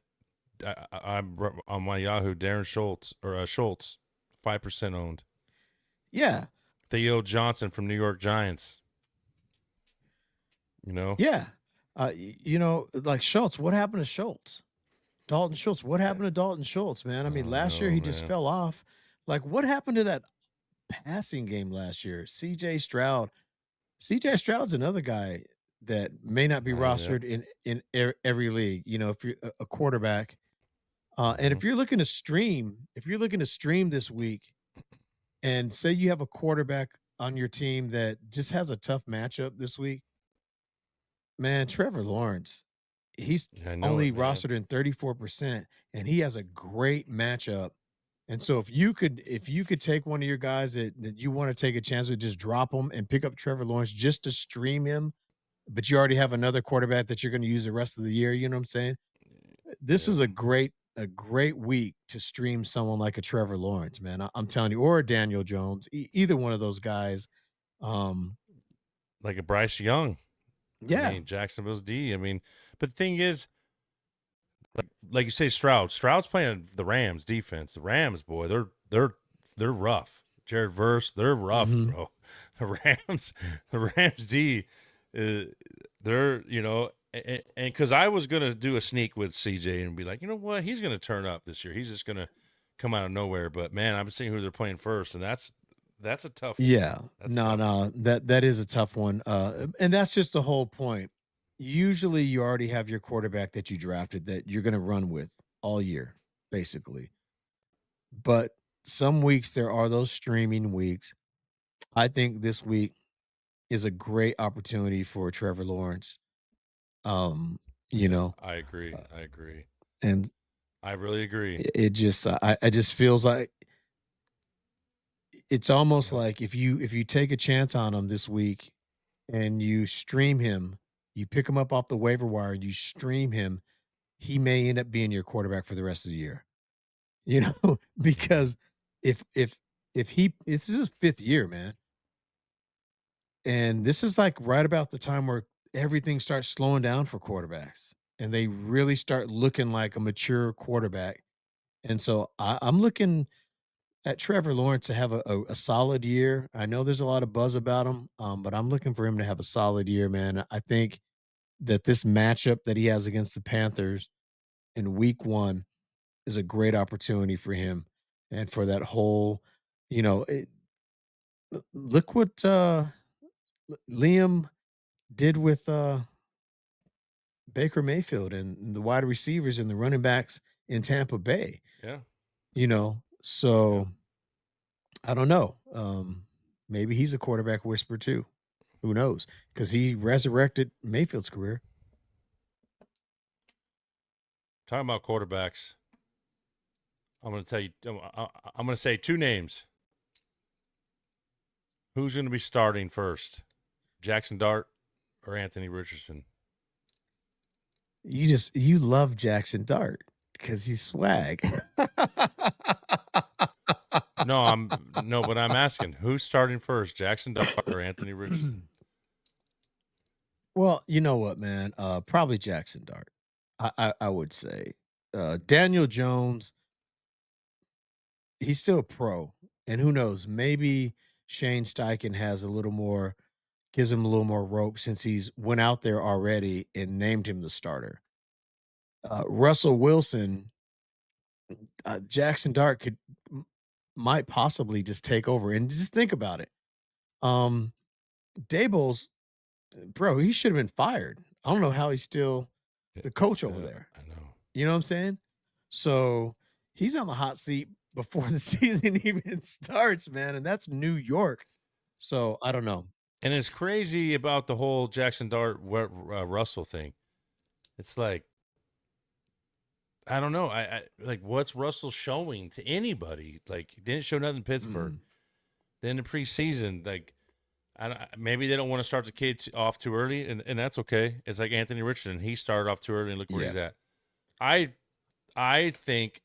I'm on my Yahoo, Darren Schultz, 5% owned. Yeah. Theo Johnson from New York Giants. Yeah. Like Schultz, what happened to Schultz? Dalton Schultz. What happened to Dalton Schultz, man? I mean, last year he just fell off. Like, what happened to that passing game last year? CJ Stroud's another guy that may not be rostered in every league. If you're a quarterback, and if you're looking to stream this week, and say you have a quarterback on your team that just has a tough matchup this week, man, Trevor Lawrence, he's only rostered in 34%, and he has a great matchup. And so if you could take one of your guys that you want to take a chance with, just drop him and pick up Trevor Lawrence just to stream him, but you already have another quarterback that you're going to use the rest of the year. You know what I'm saying? This is a great week to stream someone like a Trevor Lawrence, man. I'm telling you, or a Daniel Jones, either one of those guys. Like a Bryce Young. Yeah. I mean, Jacksonville's D. I mean, but the thing is, like you say, Stroud's playing the Rams defense. The Rams, boy, they're rough. Jared Verse, they're rough, bro. The Rams D, they're and because I was gonna do a sneak with CJ and be like, you know what, he's gonna turn up this year. He's just gonna come out of nowhere. But man, I'm seeing who they're playing first, and that's a tough one. Yeah. No, that is a tough one. And that's just the whole point. Usually you already have your quarterback that you drafted that you're going to run with all year, basically. But some weeks there are those streaming weeks. I think this week is a great opportunity for Trevor Lawrence. I agree. And I really agree. It just I just feels like it's almost like if you take a chance on him this week and you stream him, you pick him up off the waiver wire and you stream him, he may end up being your quarterback for the rest of the year. Because if this is his 5th year, man. And this is like right about the time where everything starts slowing down for quarterbacks and they really start looking like a mature quarterback. And so I'm looking at Trevor Lawrence to have a solid year. I know there's a lot of buzz about him, but I'm looking for him to have a solid year, man. I think that this matchup that he has against the Panthers in week 1 is a great opportunity for him and for that whole, you know, look what Liam did with Baker Mayfield and the wide receivers and the running backs in Tampa Bay, Yeah. you know. Yeah. So I don't know. Maybe he's a quarterback whisperer too. Who knows? Because he resurrected Mayfield's career. Talking about quarterbacks, I'm going to tell you. I'm going to say 2 names. Who's going to be starting first, Jackson Dart or Anthony Richardson? You love Jackson Dart because he's swag. No, but I'm asking who's starting first, Jackson Dart or Anthony Richardson? Well, you know what, man? Probably Jackson Dart. I would say Daniel Jones. He's still a pro, and who knows? Maybe Shane Steichen has a little more, gives him a little more rope since he's went out there already and named him the starter. Russell Wilson, Jackson Dart might possibly just take over, and just think about it. Um, Dable's bro, he should have been fired. I don't know how he's still the coach over there. I know. You know what I'm saying? So he's on the hot seat before the season even starts, man. And that's New York. So I don't know. And it's crazy about the whole Jackson Dart Russell thing. It's like, I don't know. I like, what's Russell showing to anybody? Like, he didn't show nothing in Pittsburgh. Then the preseason, like, maybe they don't want to start the kid off too early, and that's okay. It's like Anthony Richardson. He started off too early, and look where he's at. I think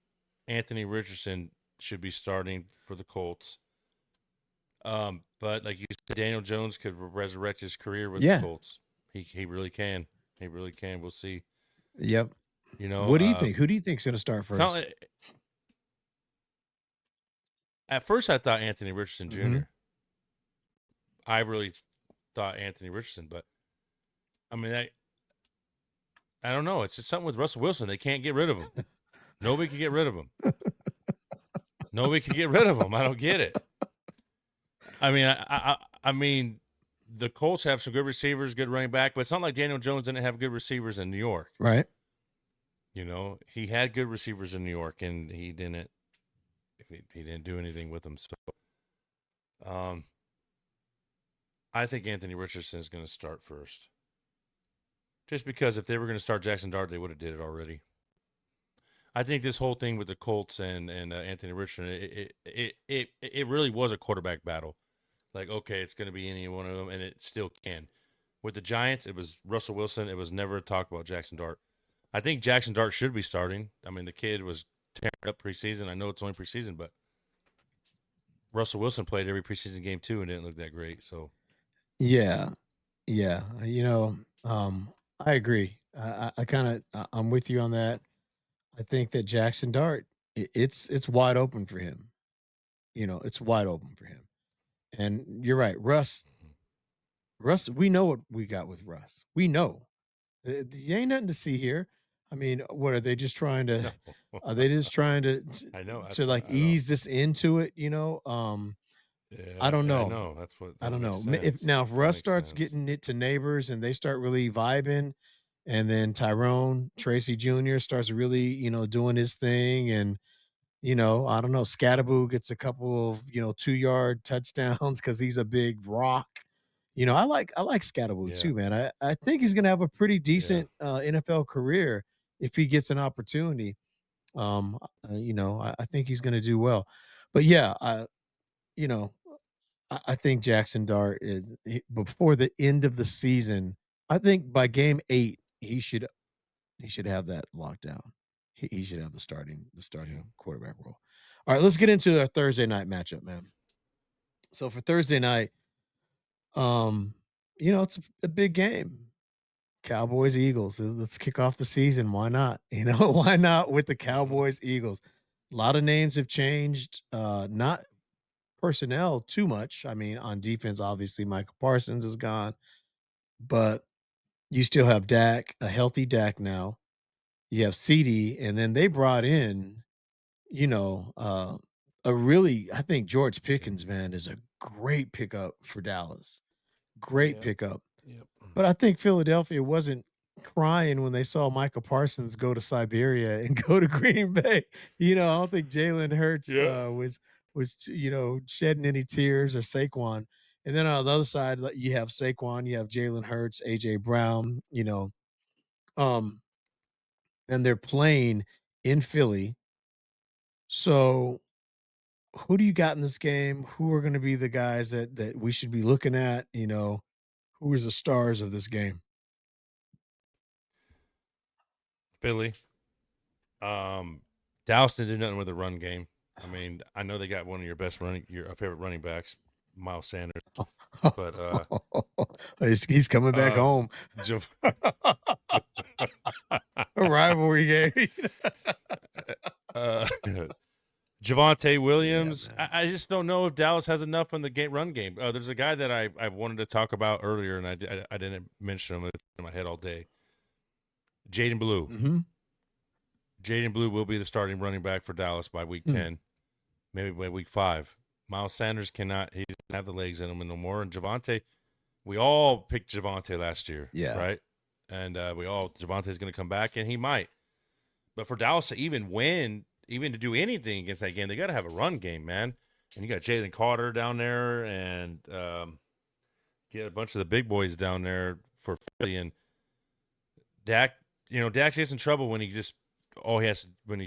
Anthony Richardson should be starting for the Colts. But like you said, Daniel Jones could resurrect his career with the Colts. He really can. He really can. We'll see. Yep. You know, what do you think? Who do you think's going to start first? At first, I thought Anthony Richardson Jr. I really thought Anthony Richardson, but I mean, I don't know. It's just something with Russell Wilson. They can't get rid of him. Nobody can get rid of him. Nobody can get rid of him. I don't get it. I mean, I mean, the Colts have some good receivers, good running back, but it's not like Daniel Jones didn't have good receivers in New York. Right. You know, he had good receivers in New York, and he didn't do anything with them. So, I think Anthony Richardson is going to start first. Just because if they were going to start Jackson Dart, they would have did it already. I think this whole thing with the Colts and Anthony Richardson, it really was a quarterback battle. Like, okay, it's going to be any one of them, and it still can. With the Giants, it was Russell Wilson. It was never a talk about Jackson Dart. I think Jackson Dart should be starting. I mean, the kid was tearing up preseason. I know it's only preseason, but Russell Wilson played every preseason game too and didn't look that great. So, yeah. You know, I agree. I kind of I'm with you on that. I think that Jackson Dart, it's wide open for him. You know, it's wide open for him. And you're right, Russ. We know what we got with Russ. We know. There ain't nothing to see here. I mean, what are they just trying to? no. Are they just trying to? I know To like ease this into it. You know. I don't know. I know. That's what. I don't know. Sense. If Russ starts getting it to neighbors and they start really vibing, and then Tyrone Tracy Jr. starts really, you know, doing his thing, and you know, I don't know, Scattaboo gets a couple of, you know, 2-yard touchdowns because he's a big rock. You know, I like Scattaboo too, man. I think he's gonna have a pretty decent NFL career if he gets an opportunity. You know, I think he's gonna do well. But yeah, you know, I think Jackson Dart before the end of the season. I think by game 8 he should have that locked down. He should have the starting quarterback role. All right, let's get into our Thursday night matchup, man. So for Thursday night, you know, it's a big game. Cowboys Eagles. Let's kick off the season. Why not? You know, why not with the Cowboys Eagles? A lot of names have changed. Not personnel too much. I mean, on defense, obviously Michael Parsons is gone, but You still have Dak, a healthy Dak now. You have CD, and then they brought in, you know, a really, I think George Pickens, man, is a great pickup for Dallas. Great Yep. pickup. Yep. But I think Philadelphia wasn't crying when they saw Michael Parsons go to Siberia and go to Green Bay. I don't think Jalen Hurts Yeah. shedding any tears, or Saquon. And then on the other side, like, you have Saquon, you have Jalen Hurts, AJ Brown, um, and they're playing in Philly. So who do you got in this game? Who are going to be the guys that we should be looking at? Who is the stars of this game? Philly. Dallas didn't do nothing with the run game. I mean, I know they got one of your favorite running backs, Miles Sanders, but He's coming back home. Jav- A rivalry game. uh, Javonte Williams. man. I just don't know if Dallas has enough in the run game. There's a guy that I wanted to talk about earlier, and I didn't mention him. It's in my head all day. Jaden Blue. Mm-hmm. Jaden Blue will be the starting running back for Dallas by week 10, maybe by week 5. Miles Sanders cannot. He doesn't have the legs in him no more. And Javonte, we all picked Javonte last year, right? And Javonte's going to come back, and he might. But for Dallas to even win, even to do anything against that game, they got to have a run game, man. And you got Jalen Carter down there, and get a bunch of the big boys down there for Philly. And Dak, Dak gets in trouble when he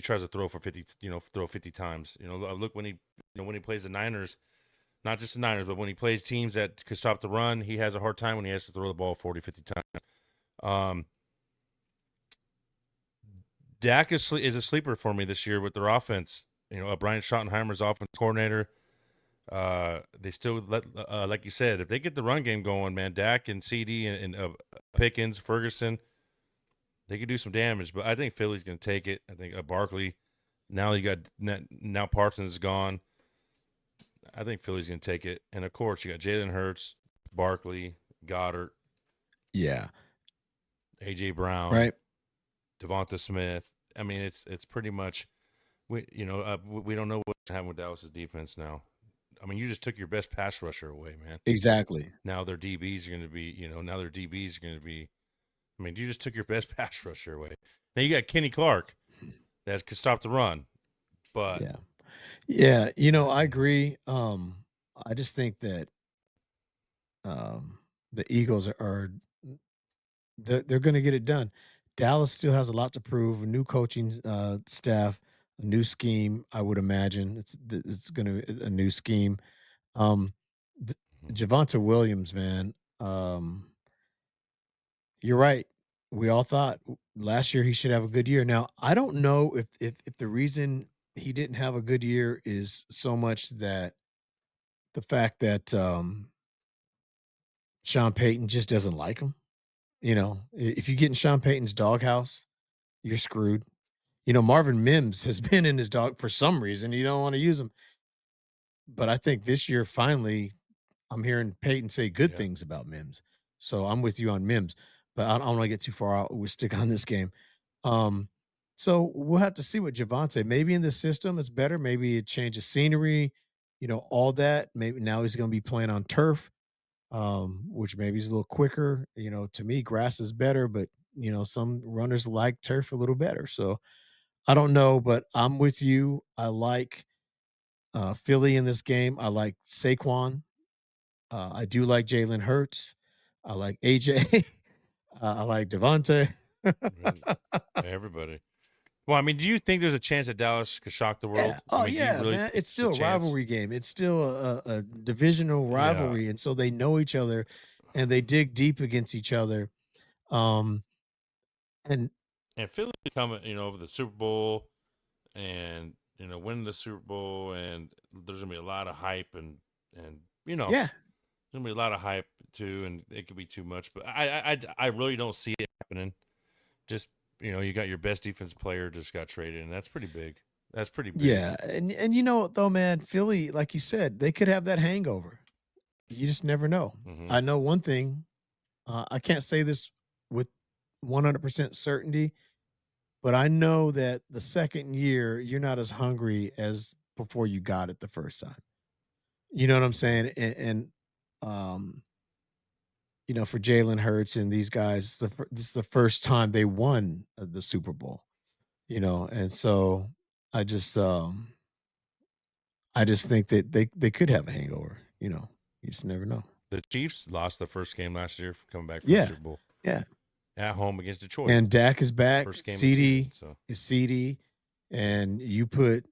tries to throw for 50, throw 50 times. Look when he plays the Niners, not just the Niners, but when he plays teams that could stop the run, he has a hard time when he has to throw the ball 40, 50 times. Dak is a sleeper for me this year with their offense. Brian Schottenheimer's offense coordinator. They still like you said, if they get the run game going, man, Dak and CD and Pickens, Ferguson, they could do some damage. But I think Philly's going to take it. I think Barkley. Now now Parsons is gone. I think Philly's going to take it. And of course, you got Jalen Hurts, Barkley, Goddard, AJ Brown, Right. Devonta Smith. I mean, it's pretty much we don't know what's happening with Dallas's defense now. I mean, you just took your best pass rusher away, man. Exactly. Now their DBs are going to be. I mean, you just took your best pass rusher away. Now you got Kenny Clark that could stop the run, but yeah, I agree. I just think that the Eagles are they're going to get it done. Dallas still has a lot to prove. A new coaching staff, a new scheme. I would imagine it's going to be a new scheme. Um, D- Javonte Williams, man. You're right. We all thought last year he should have a good year. Now, I don't know if the reason he didn't have a good year is so much that the fact that Sean Payton just doesn't like him. If you get in Sean Payton's doghouse, you're screwed. Marvin Mims has been in his dog for some reason. You don't want to use him. But I think this year, finally, I'm hearing Peyton say good things about Mims. So I'm with you on Mims. But I don't want to get too far out. We'll stick on this game. Um, so we'll have to see what Javante. Maybe in the system it's better. Maybe a change of scenery, all that. Maybe now he's going to be playing on turf, which maybe is a little quicker. To me, grass is better, but some runners like turf a little better. So I don't know, but I'm with you. I like Philly in this game. I like Saquon. I do like Jalen Hurts. I like AJ. I like Devontae. everybody. Well, I mean, do you think there's a chance that Dallas could shock the world? Yeah. Oh, I mean, do you really man. think It's there's still a rivalry game. It's still a divisional rivalry. And so they know each other and they dig deep against each other. Um, and Philly coming, over the Super Bowl and, winning the Super Bowl, and there's going to be a lot of hype and yeah, there's going to be a lot of hype too, and it could be too much, but I really don't see it happening. Just, you got your best defense player just got traded, and that's pretty big. That's pretty big. yeah. And though, man, Philly, like you said, they could have that hangover. You just never know. Mhm. I know one thing. I can't say this with 100% certainty, but I know that the second year you're not as hungry as before you got it the first time. You know what I'm saying? Um, for Jalen Hurts and these guys, this is the first time they won the Super Bowl. And so I just um I just think that they could have a hangover. You just never know. The Chiefs lost the first game last year coming back from the Yeah, Super Bowl yeah. at home against Detroit. And Dak is back. First game of the CD season. So is CD, and you put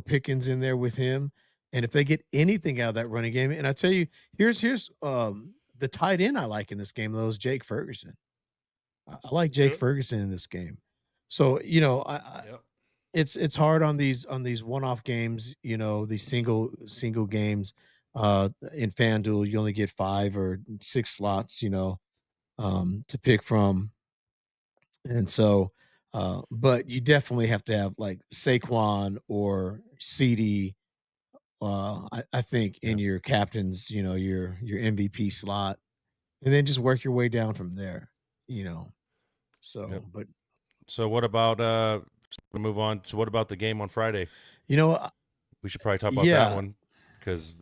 Pickens in there with him. And if they get anything out of that running game, and I tell you, here's the tight end I like in this game though is Jake Ferguson. I like Jake Yep. Ferguson in this game. So yep. it's hard on these one-off games, these single games. In FanDuel, you only get 5 or 6 slots, to pick from. And so, but you definitely have to have like Saquon or CD. I think in Yep. your captains, your MVP slot, and then just work your way down from there. So, Yep. but So what about we'll move on. So what about the game on Friday? uh, We should probably talk about that yeah, one because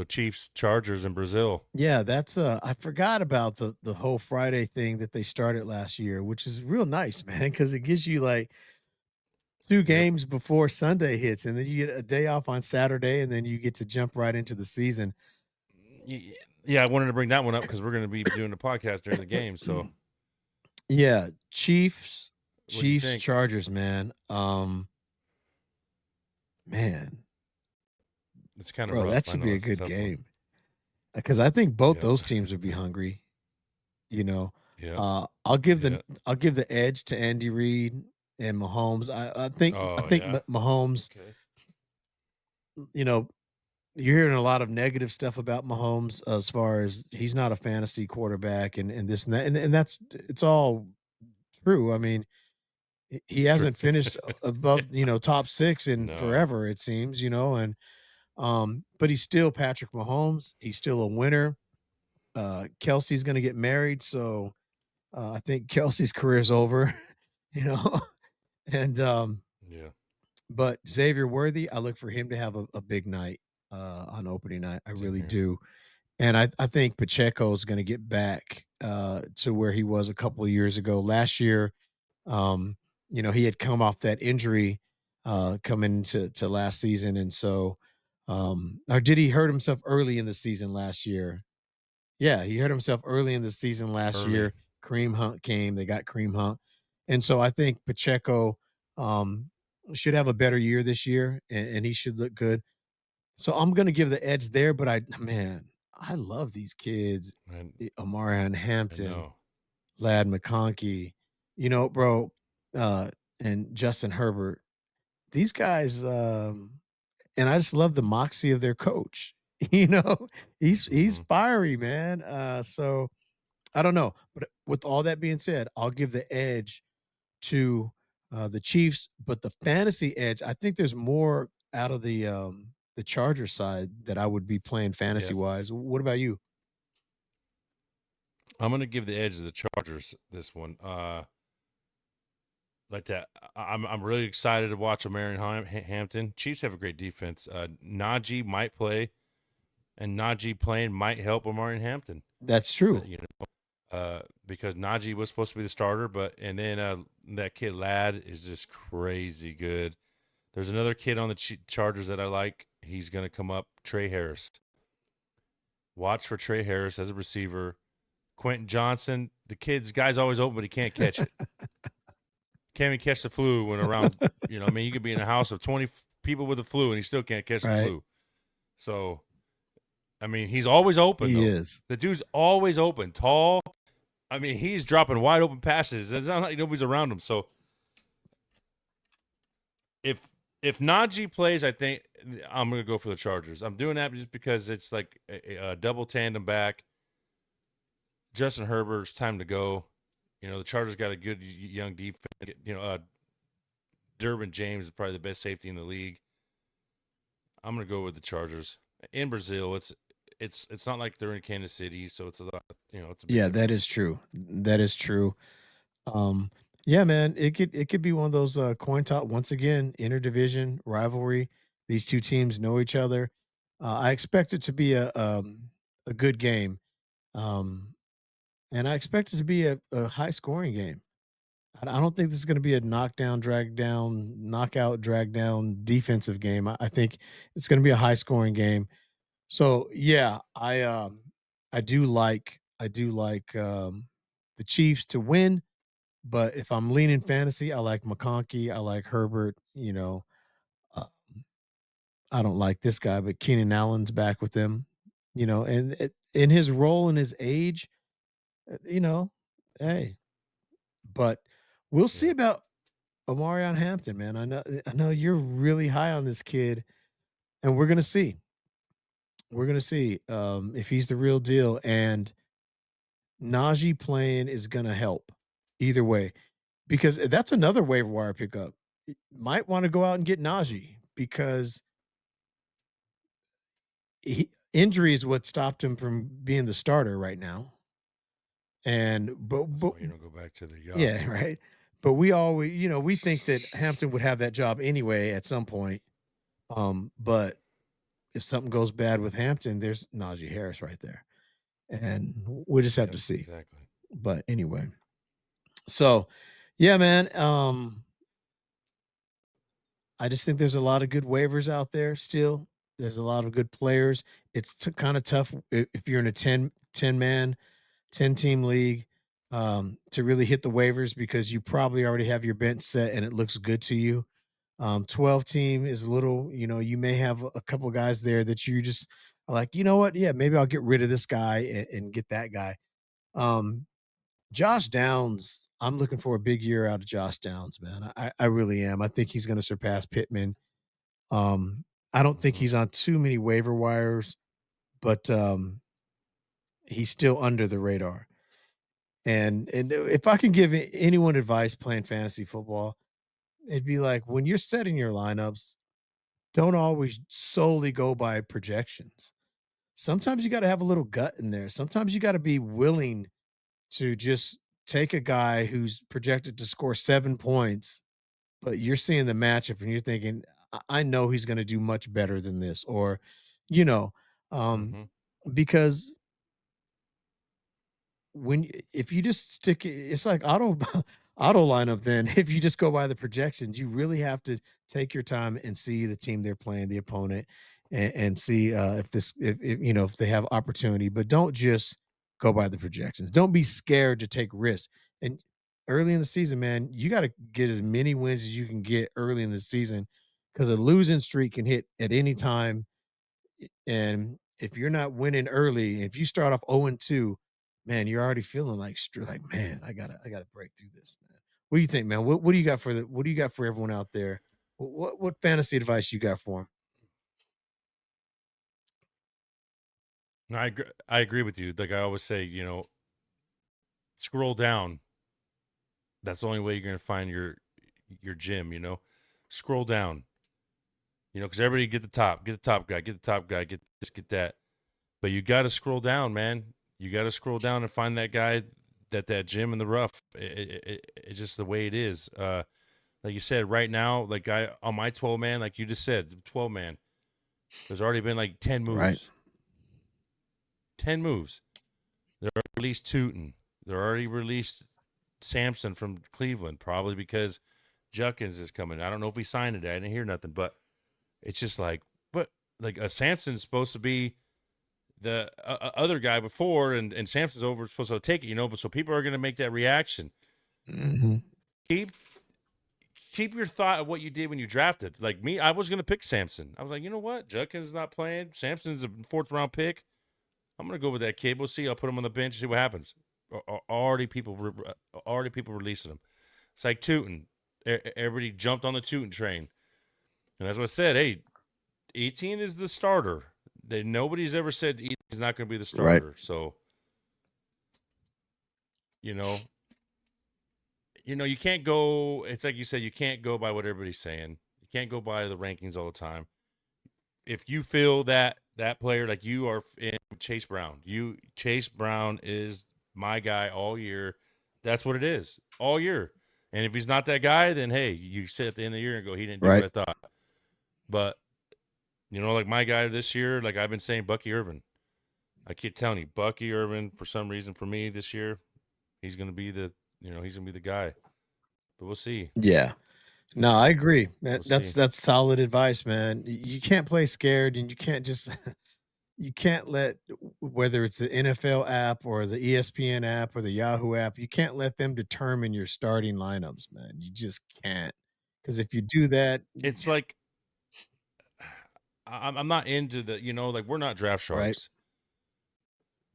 Chiefs, Chargers in Brazil. yeah, that's I forgot about the whole Friday thing that they started last year, which is real nice, man, because it gives you like 2 games before Sunday hits, and then you get a day off on Saturday, and then you get to jump right into the season. Yeah, I wanted to bring that one up because we're going to be doing the podcast during the game. So Yeah, Chiefs, what do you think? Chargers, man. Man, It's kind of bro, rough. that I should know be a it's a good tough one. game because I think both Yep. those teams would be hungry. Yeah. I'll give Yeah. the edge to Andy Reid and Mahomes. I think Oh, Ma Mahomes. Okay. You know, you're hearing a lot of negative stuff about Mahomes as far as he's not a fantasy quarterback and this and that, and that's it's all true. I mean, he True. hasn't finished above top 6 in No. forever, it seems, and but he's still Patrick Mahomes. He's still a winner. Kelsey's going to get married, so I think Kelsey's career is over, you know. And Yeah. but Xavier Worthy, I look for him to have a big night on opening night. I Same really here. do. And I think Pacheco is going to get back to where he was a couple of years ago. Last year, he had come off that injury coming into last season, and so or did he hurt himself early in the season last year? Yeah, he hurt himself early in the season last Early. year. Kareem Hunt came. They got Kareem Hunt, and so I think Pacheco um, should have a better year this year, and he should look good. So I'm going to give the edge there. But I love these kids. And Amarian I Hampton, know. Lad McConkey, bro, and Justin Herbert. These guys, and I just love the moxie of their coach. He's Mhm. fiery, man. So I don't know, but with all that being said, I'll give the edge to the Chiefs, but the fantasy edge, I think there's more out of the Charger side that I would be playing fantasy Yeah. wise. What about you? I'm going to give the edge to the Chargers this one. Like that. I'm really excited to watch Amarian Hampton. Chiefs have a great defense. Najee might play, and Najee playing might help Amarian Hampton. That's true. Because Najee was supposed to be the starter, and then that kid Ladd is just crazy good. There's another kid on the Chargers that I like. He's going to come up, Trey Harris. Watch for Trey Harris as a receiver. Quentin Johnson, guy's always open, but he can't catch it. Can't even catch the flu when around, you could be in a house of 20 people with the flu and he still can't catch the Right. flu. So, he's always open, He though. is. The dude's always open, tall. He's dropping wide open passes. It's not like nobody's around him. So, if Najee plays, I think I'm going to go for the Chargers. I'm doing that just because it's like a double tandem back. Justin Herbert's time to go. The Chargers got a good young defense. Derwin James is probably the best safety in the league. I'm going to go with the Chargers. In Brazil, it's not like they're in Kansas City, so it's a lot, it's a big Yeah, that difference. is true. That is true. Um, yeah, man, it could be one of those coin toss once again, interdivision rivalry. These two teams know each other. I expect it to be a good game. Um, and I expect it to be a high scoring game. I don't think this is going to be a knockdown, drag down, knockout, drag down defensive game. I think it's going to be a high scoring game. So yeah, I do like the Chiefs to win, but if I'm leaning fantasy, I like McConkey, I like Herbert. Uh, I don't like this guy, but Keenan Allen's back with them. And in his role and his age, you know, hey, but we'll see Yeah. about Omarion Hampton, man. I know you're really high on this kid, and we're gonna see. We're gonna see if he's the real deal. And Najee playing is gonna help either way because that's another waiver wire pickup. Might want to go out and get Najee because injury is what stopped him from being the starter right now. And That's but why you don't go back to the Yahoo. yeah, right. But we always, we think that Hampton would have that job anyway at some point. But if something goes bad with Hampton, there's Najee Harris right there, and we just have Yep, to see. exactly. But anyway, so yeah, man. I just think there's a lot of good waivers out there still. There's a lot of good players. It's kind of tough if you're in a 10 man, 10 team league to really hit the waivers because you probably already have your bench set and it looks good to you. 12 team is a little, you may have a couple guys there that you just are like, you know what? Yeah, maybe I'll get rid of this guy and get that guy. Um, Josh Downs, I'm looking for a big year out of Josh Downs, man. I really am. I think he's going to surpass Pittman. Um, I don't think Hmm. he's on too many waiver wires, but he's still under the radar. And if I can give anyone advice playing fantasy football, it'd be like when you're setting your lineups, don't always solely go by projections. Sometimes you got to have a little gut in there. Sometimes you got to be willing to just take a guy who's projected to score 7 points, but you're seeing the matchup and you're thinking, I know he's going to do much better than this, or, you know, um, Hmm. because if you just it's like auto lineup. Then if you just go by the projections, you really have to take your time and see the team they're playing, the opponent, and see if they have opportunity. But don't just go by the projections. Don't be scared to take risks. And early in the season, man, you got to get as many wins as you can get early in the season because a losing streak can hit at any time. And if you're not winning early, if you start off 0-2, man, you're already feeling like, man, I gotta break through this, man. What do you think, man? What do you got what do you got for everyone out there? What fantasy advice you got for them? No, I agree with you. Like I always say, scroll down. That's the only way you're gonna find your gym. Scroll down. Because everybody get the top guy, get the top guy, get this, get that. But you got to scroll down, man. You got to scroll down and find that guy, that gym in the rough. It's just the way it is. Like you said, right now, like I on my 12 man, like you just said, 12 man. There's already been like 10 Right. moves. 10 moves. They already released Tootin. They already released Sampson from Cleveland, probably because Juckins is coming. I don't know if he signed it. I didn't hear nothing, but it's just but like Sampson's supposed to be the other guy before, and Sampson's supposed to take it, but so people are going to make that reaction. Hmm. Keep keep your thought of what you did when you drafted. Like me, I was going to pick Sampson. I was like, you know what? Judkins is not playing. Sampson's a 4th-round pick. I'm going to go with that kid. We'll see. I'll put him on the bench, see what happens. Already people releasing him. It's like Tootin. Everybody jumped on the Tootin train. And that's what I said. Hey, 18 is the starter. Nobody's ever said he's not going to be the Right. starter. So, you know, you can't go. It's like you said, you can't go by what everybody's saying. You can't go by the rankings all the time. If you feel that player, like you are in Chase Brown, Chase Brown is my guy all year. That's what it is all year. And if he's not that guy, then hey, you sit at the end of the year and go, he didn't do Right. what I thought. But like my guy this year, like I've been saying, Bucky Irvin. I keep telling you, Bucky Irvin, for some reason, for me this year, he's gonna be the guy. But we'll see. Yeah. No, I agree. We'll That's see. solid advice, man. You can't play scared, and you can't just you can't let whether it's the NFL app or the ESPN app or the Yahoo app, you can't let them determine your starting lineups, man. You just can't. Because if you do that, It's like I'm not into the like we're not draft right? sharks.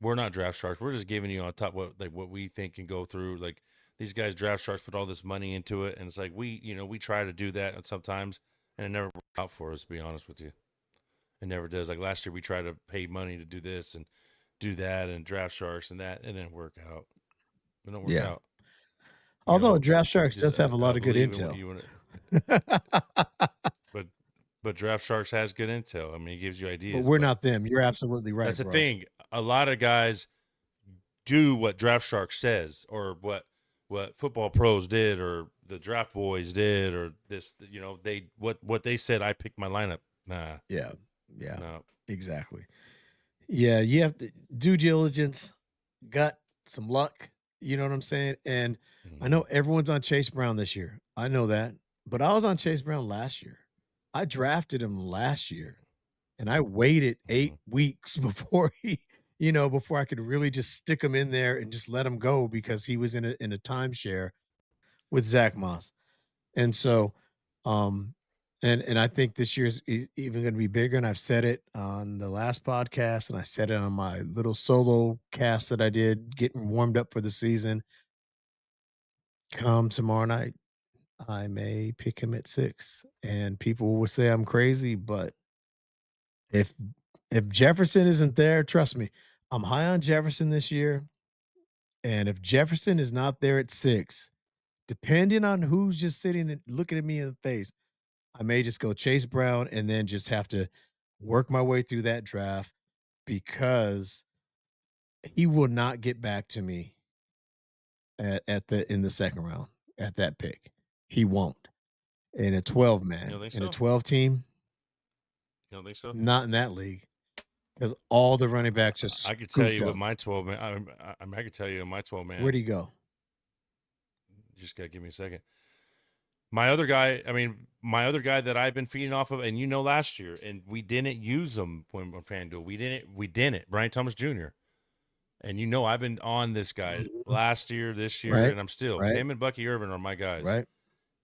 We're not draft sharks. We're just giving you on top what we think can go through. Like these guys, draft sharks, put all this money into it, and it's like we try to do that, and sometimes, and it never works out for us. To be honest with you, it never does. Like last year, we tried to pay money to do this and do that, and draft sharks and that, it didn't work out. It don't work Yeah. out. Although Draft We Sharks just does have a I lot of good believe in what intel. you want but draft sharks has good intel. I mean, it gives you But ideas. we're But not them. You're absolutely right, that's the bro. thing. A lot of guys do what Draft Shark says, or what Football Pros did, or the Draft Boys did, or this. They what they said. I picked my lineup. Nah, Yeah. Yeah. no. Exactly. Yeah, you have to due diligence, gut, some luck. You know what I'm saying? And I know Mhm. everyone's on Chase Brown this year. I know that. But I was on Chase Brown last year. I drafted him last year and I waited 8 Mhm. weeks before before I could really just stick him in there and just let him go because he was in a timeshare with Zach Moss. And so, um, and I think this year's even going to be bigger. And I've said it on the last podcast, and I said it on my little solo cast that I did, getting warmed up for the season. Come tomorrow night, I may pick him at 6, and people will say I'm crazy, but if if Jefferson isn't there, trust me, I'm high on Jefferson this year, and if Jefferson is not there at 6, depending on who's just sitting and looking at me in the face, I may just go Chase Brown and then just have to work my way through that draft because he will not get back to me at the in the second round at that pick. He won't. In a 12 You don't man, think in a so? 12 team, You don't think so? not in that league because all the running backs are I could tell scooped you what up. my 12 man. I could tell you my 12 man. Where'd he go? You just gotta give me a second. My other guy, my other guy that I've been feeding off of, and last year, and we didn't use him when on FanDuel. We didn't. Brian Thomas Jr. And I've been on this guy Mhm. last year, this year, Right, and I'm still. right, Him and Bucky Irvin are my guys. right.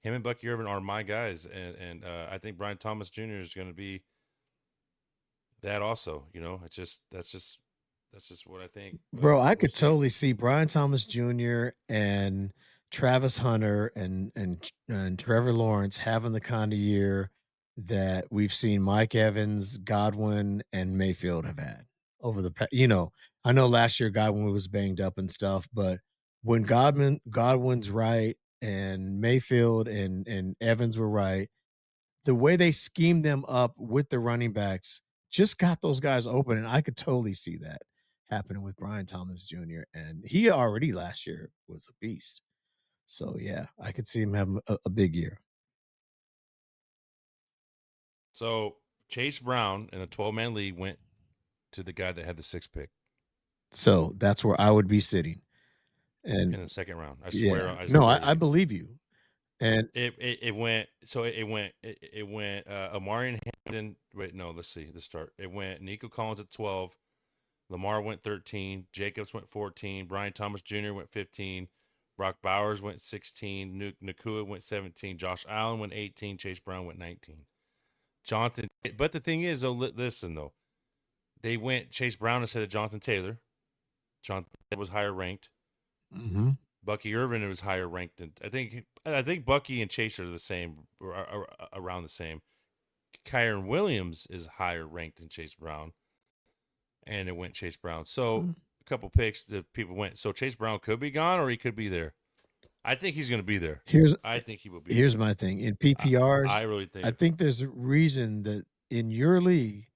Him and Bucky Irvin are my guys, and I think Brian Thomas Jr. is going to be that also. That's just what I think. But Bro, I we'll could see. totally see Brian Thomas Jr. and Travis Hunter and Trevor Lawrence having the kind of year that we've seen Mike Evans, Godwin, and Mayfield have had over the I know last year Godwin was banged up and stuff, but when Godwin's right and Mayfield and Evans were right, the way they schemed them up with the running backs just got those guys open, and I could totally see that happening with Brian Thomas Jr. And he already last year was a beast. So yeah, I could see him having a big year. So Chase Brown in the 12-man league went to the guy that had the 6th pick So that's where I would be sitting. in And the second round. I swear, yeah, I no, swear to I you. believe you. And It went so it went Amari and Hamden. Wait, no, let's see the start. It went Nico Collins at 12. Lamar went 13. Jacobs went 14. Brian Thomas Jr. went 15. Brock Bowers went 16. Nakua went 17. Josh Allen went 18. Chase Brown went 19. Jonathan, but the thing is, though, listen though, they went Chase Brown instead of Jonathan Taylor. Jonathan was higher ranked. mhm. Bucky Irvin was higher ranked than I think Bucky and Chase are the same, or around the same. Kyron Williams is higher ranked than Chase Brown, and it went Chase Brown. So a couple picks that people went. So Chase Brown could be gone, or he could be there. I think he's going to be there. here's I think he will be here's there. my thing. In I PPRs, really I think. think there's a reason that in your league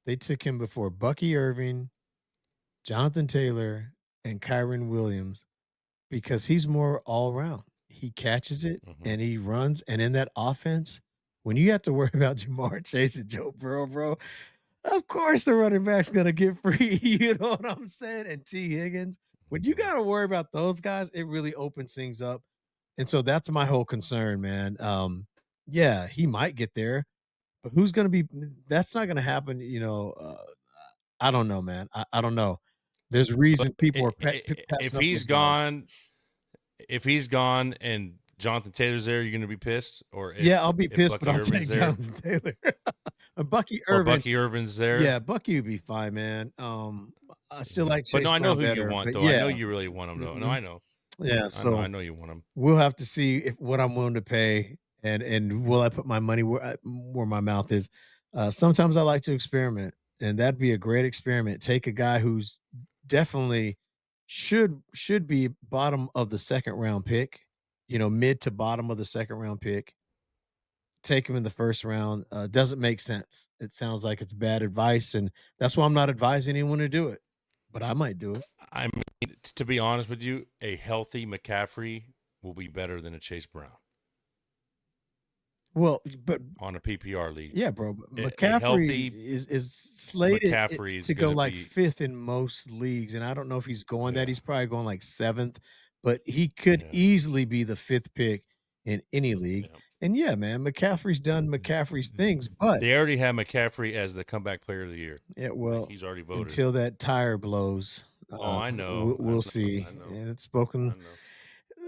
they took him before Bucky Irving, Jonathan Taylor, and Kyron Williams because he's more all around. He catches it Mhm. and he runs. And in that offense, when you have to worry about Jamar Chase and Joe Burrow, bro, of course the running back's gonna get free. You know what I'm saying? And T. Higgins. When you Mhm. gotta worry about those guys, it really opens things up. And so that's my whole concern, man. Yeah, he might get there, but who's gonna be that's not gonna happen, I don't know, man. I don't know. There's a reason people are If passing up he's those guys. gone, and Jonathan Taylor's there, you're gonna be pissed. Or Yeah, I'll be if pissed, but Bucky I'll take Irvin's there, Jonathan Taylor. Bucky or Irvin, Bucky Irvin's there. yeah, Bucky would be fine, man. I still Yeah. like But no, Chase I know Brown who you better, want but though. I know yeah. you really want him though. No, Mhm. I know. Yeah, I so know you want him. we'll have to see if what I'm willing to pay and will I put my money where my mouth is. Sometimes I like to experiment, and that'd be a great experiment. Take a guy who's definitely should be bottom of the second round pick, mid to bottom of the second round pick. Take him in the first round. Doesn't make sense. It sounds like it's bad advice, and that's why I'm not advising anyone to do it. But I might do it. I mean, to be honest with you, a healthy McCaffrey will be better than a Chase Brown Well, but on a PPR league. yeah, bro. But A McCaffrey healthy is slated McCaffrey is to going go to like be, fifth in most leagues, and I don't know if he's going that. yeah, He's probably going like seventh, but he could yeah, easily be the fifth pick in any league. yeah. And yeah, man, McCaffrey's done McCaffrey's things, but They already have McCaffrey as the comeback player of the year. yeah, Like well, he's already voted. until that tire blows, Oh, I we'll, know, we'll see. I know, And it's I spoken, know.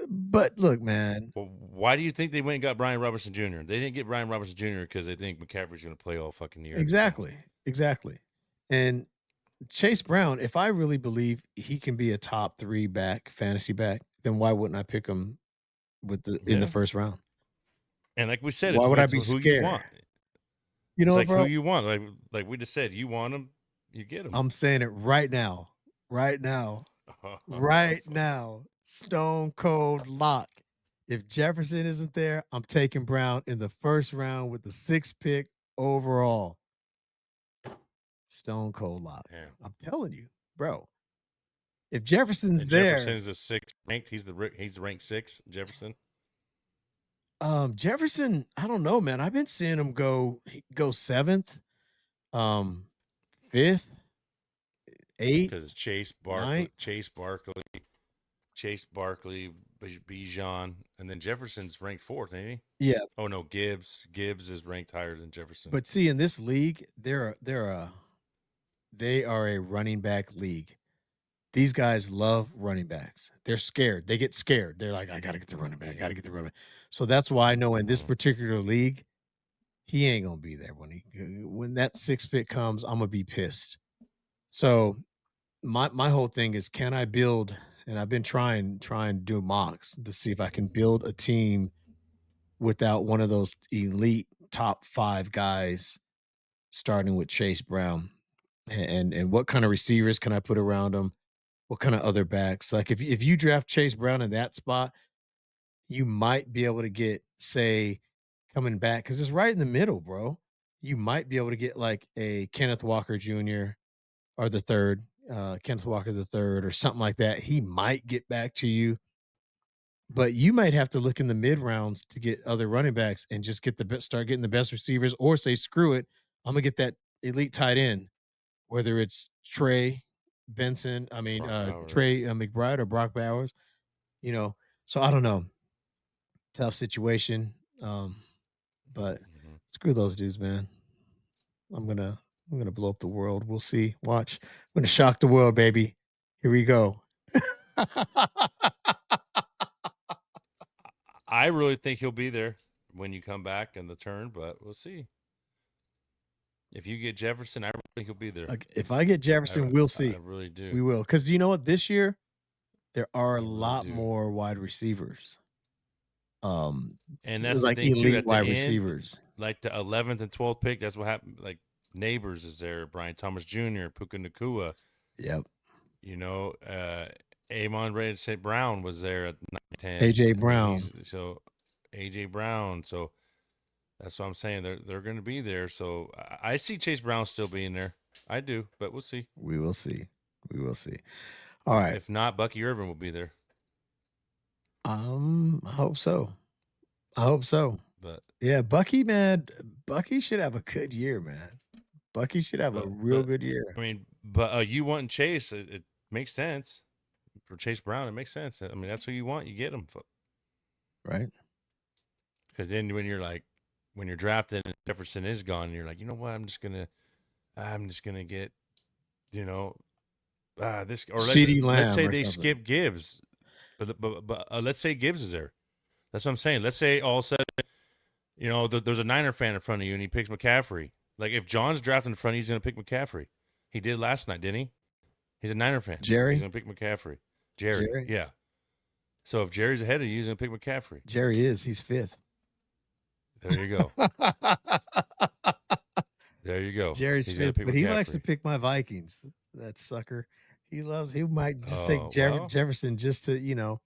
but look, man, Well, why do you think they went and got Brian Robertson Jr.? They didn't get Brian Robertson Jr. because they think McCaffrey's going to play all fucking year. exactly. And Chase Brown, if I really believe he can be a top 3 back, fantasy back, then why wouldn't I pick him in the Yeah, first round? and like we said, Why would I it's be who you scared? want. You It's know what, like who bro? you want. Like we just said, you want him, you get him. I'm saying it right now. Right now. Right now. Stone cold lock. If Jefferson isn't there, I'm taking Brown in the first round with the 6th pick overall. Stone cold lock. Yeah. I'm telling you, bro. If And Jefferson's Jefferson there, is the sixth ranked. He's ranked 6. Jefferson. Jefferson, I don't know, man. I've been seeing him go 7th, um, 5th, 8th, Because it's 9th. Chase Barkley, Bijan, and then Jefferson's ranked 4th, ain't Yeah, he? Oh no, Gibbs. Gibbs is ranked higher than Jefferson. but see, in this league, they are a running back league. These guys love running backs. They're scared. They get scared. They're like, I gotta get the running back. Gotta get the running back. So that's why I know in this Mhm. particular league, he ain't gonna be there when that 6th pick comes. I'm gonna be pissed. So my whole thing is, can I build? And I've been trying to do mocks to see if I can build a team without one of those elite top 5 guys, starting with Chase Brown. And what kind of receivers can I put around him? What kind of other backs? Like if you draft Chase Brown in that spot, you might be able to get, say, coming back because it's right in the middle, bro. You might be able to get like a Kenneth Walker Jr. or the third, Kenneth Walker the third, or something like that. He might get back to you, but you might have to look in the mid rounds to get other running backs and just get the best, start getting the best receivers, or say, screw it, I'm gonna get that elite tight end, whether it's Trey Benson, Brock Bowers. Trey McBride or Brock Bowers, you know. So I don't know. Tough situation. But Mhm. screw those dudes, man. I'm gonna I'm gonna blow up the world. We'll see. Watch. I'm gonna shock the world, baby. Here we go. I really think he'll be there when you come back in the turn, but we'll see. If you get Jefferson, I really think he'll be there. Like, if I get Jefferson, we'll I see. really do. We will. Because you know what? This year, there are a I really lot do. more wide receivers. And that's the Like thing too. elite At the wide end, receivers. like the 11th and 12th pick, that's what happened. Like Neighbors is there, Brian Thomas Jr., Puka Nakua. Yep. You know, Amon Red St. Brown was there at 9-10. AJ I mean, Brown. so AJ Brown. So that's what I'm saying. They're going to be there. So I see Chase Brown still being there. I do, but we'll see. We will see. We will see. All right. If not, Bucky Irvin will be there. I hope so. I hope so. But Yeah, Bucky, man, Bucky should have a good year, man. Bucky should have a real but good year. I mean, but you want Chase? It makes sense for Chase Brown. It makes sense. I mean, that's who you want. You get him Right? because then when you're drafting and Jefferson is gone, you're like, you know what? I'm just gonna get this or CeeDee let's Lamb say or they something. skip Gibbs, but let's say Gibbs is there. That's what I'm saying. Let's say all of a sudden, there's a Niner fan in front of you and he picks McCaffrey. Like if John's drafting in front of you, he's gonna pick McCaffrey. He did last night, didn't he? He's a Niner fan. Jerry? He's gonna pick McCaffrey. Jerry. Yeah. So if Jerry's ahead of you, he's gonna pick McCaffrey. Jerry is. He's 5th. There you go. There you go. Jerry's He's gonna 5th, pick but he likes to McCaffrey. pick my Vikings. That sucker. He might just take Oh, well. Jefferson just to,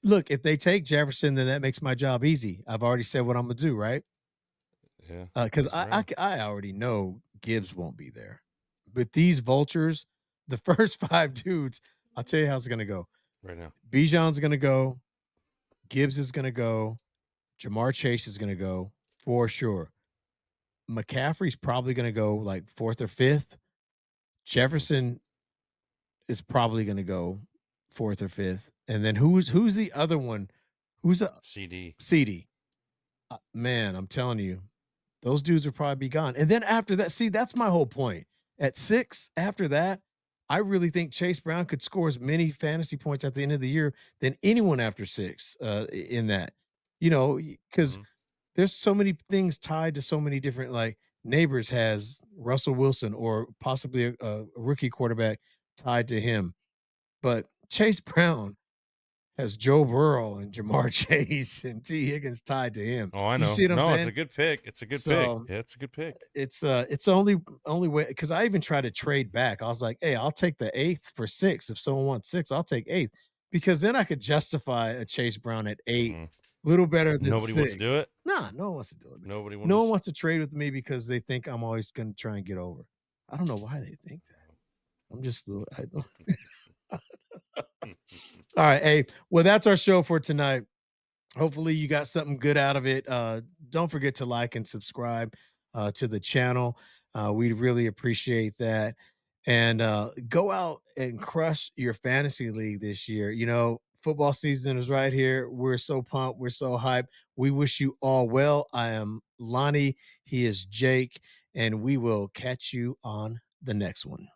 look, if they take Jefferson, then that makes my job easy. I've already said what I'm going to do, right? Yeah. Because that's right. I already know Gibbs won't be there. But these vultures, the first 5 dudes, I'll tell you how it's going to go. Right now. Bijan's going to go. Gibbs is going to go. Jamar Chase is going to go for sure. McCaffrey's probably going to go like 4th or 5th. Jefferson is probably going to go 4th or 5th. And then who's the other one? Who's a CD? CD? Man, I'm telling you, those dudes will probably be gone. And then after that, see, that's my whole point. At 6, after that, I really think Chase Brown could score as many fantasy points at the end of the year than anyone after 6 in that, because there's so many things tied to so many different, like Neighbors has Russell Wilson or possibly a rookie quarterback tied to him. But Chase Brown has Joe Burrow and Jamar Chase and T. Higgins tied to him. Oh, I know. You see what I'm saying? It's a good pick. It's a good So, pick. Yeah, it's a good pick. It's the only way, because I even tried to trade back. I was like, hey, I'll take the 8th for 6. If someone wants 6, I'll take 8th, because then I could justify a Chase Brown at 8, little better than Nobody 6. wants to do it. Nah, no one wants to do it. Nobody wants. No one wants to trade with me because they think I'm always going to try and get over. I don't know why they think that. I'm just all right. Hey, well, that's our show for tonight. Hopefully you got something good out of it. Don't forget to like and subscribe to the channel. We'd really appreciate that. And go out and crush your fantasy league this year. Football season is right here. We're so pumped. We're so hyped. We wish you all well. I am Lonnie. He is Jake. And we will catch you on the next one.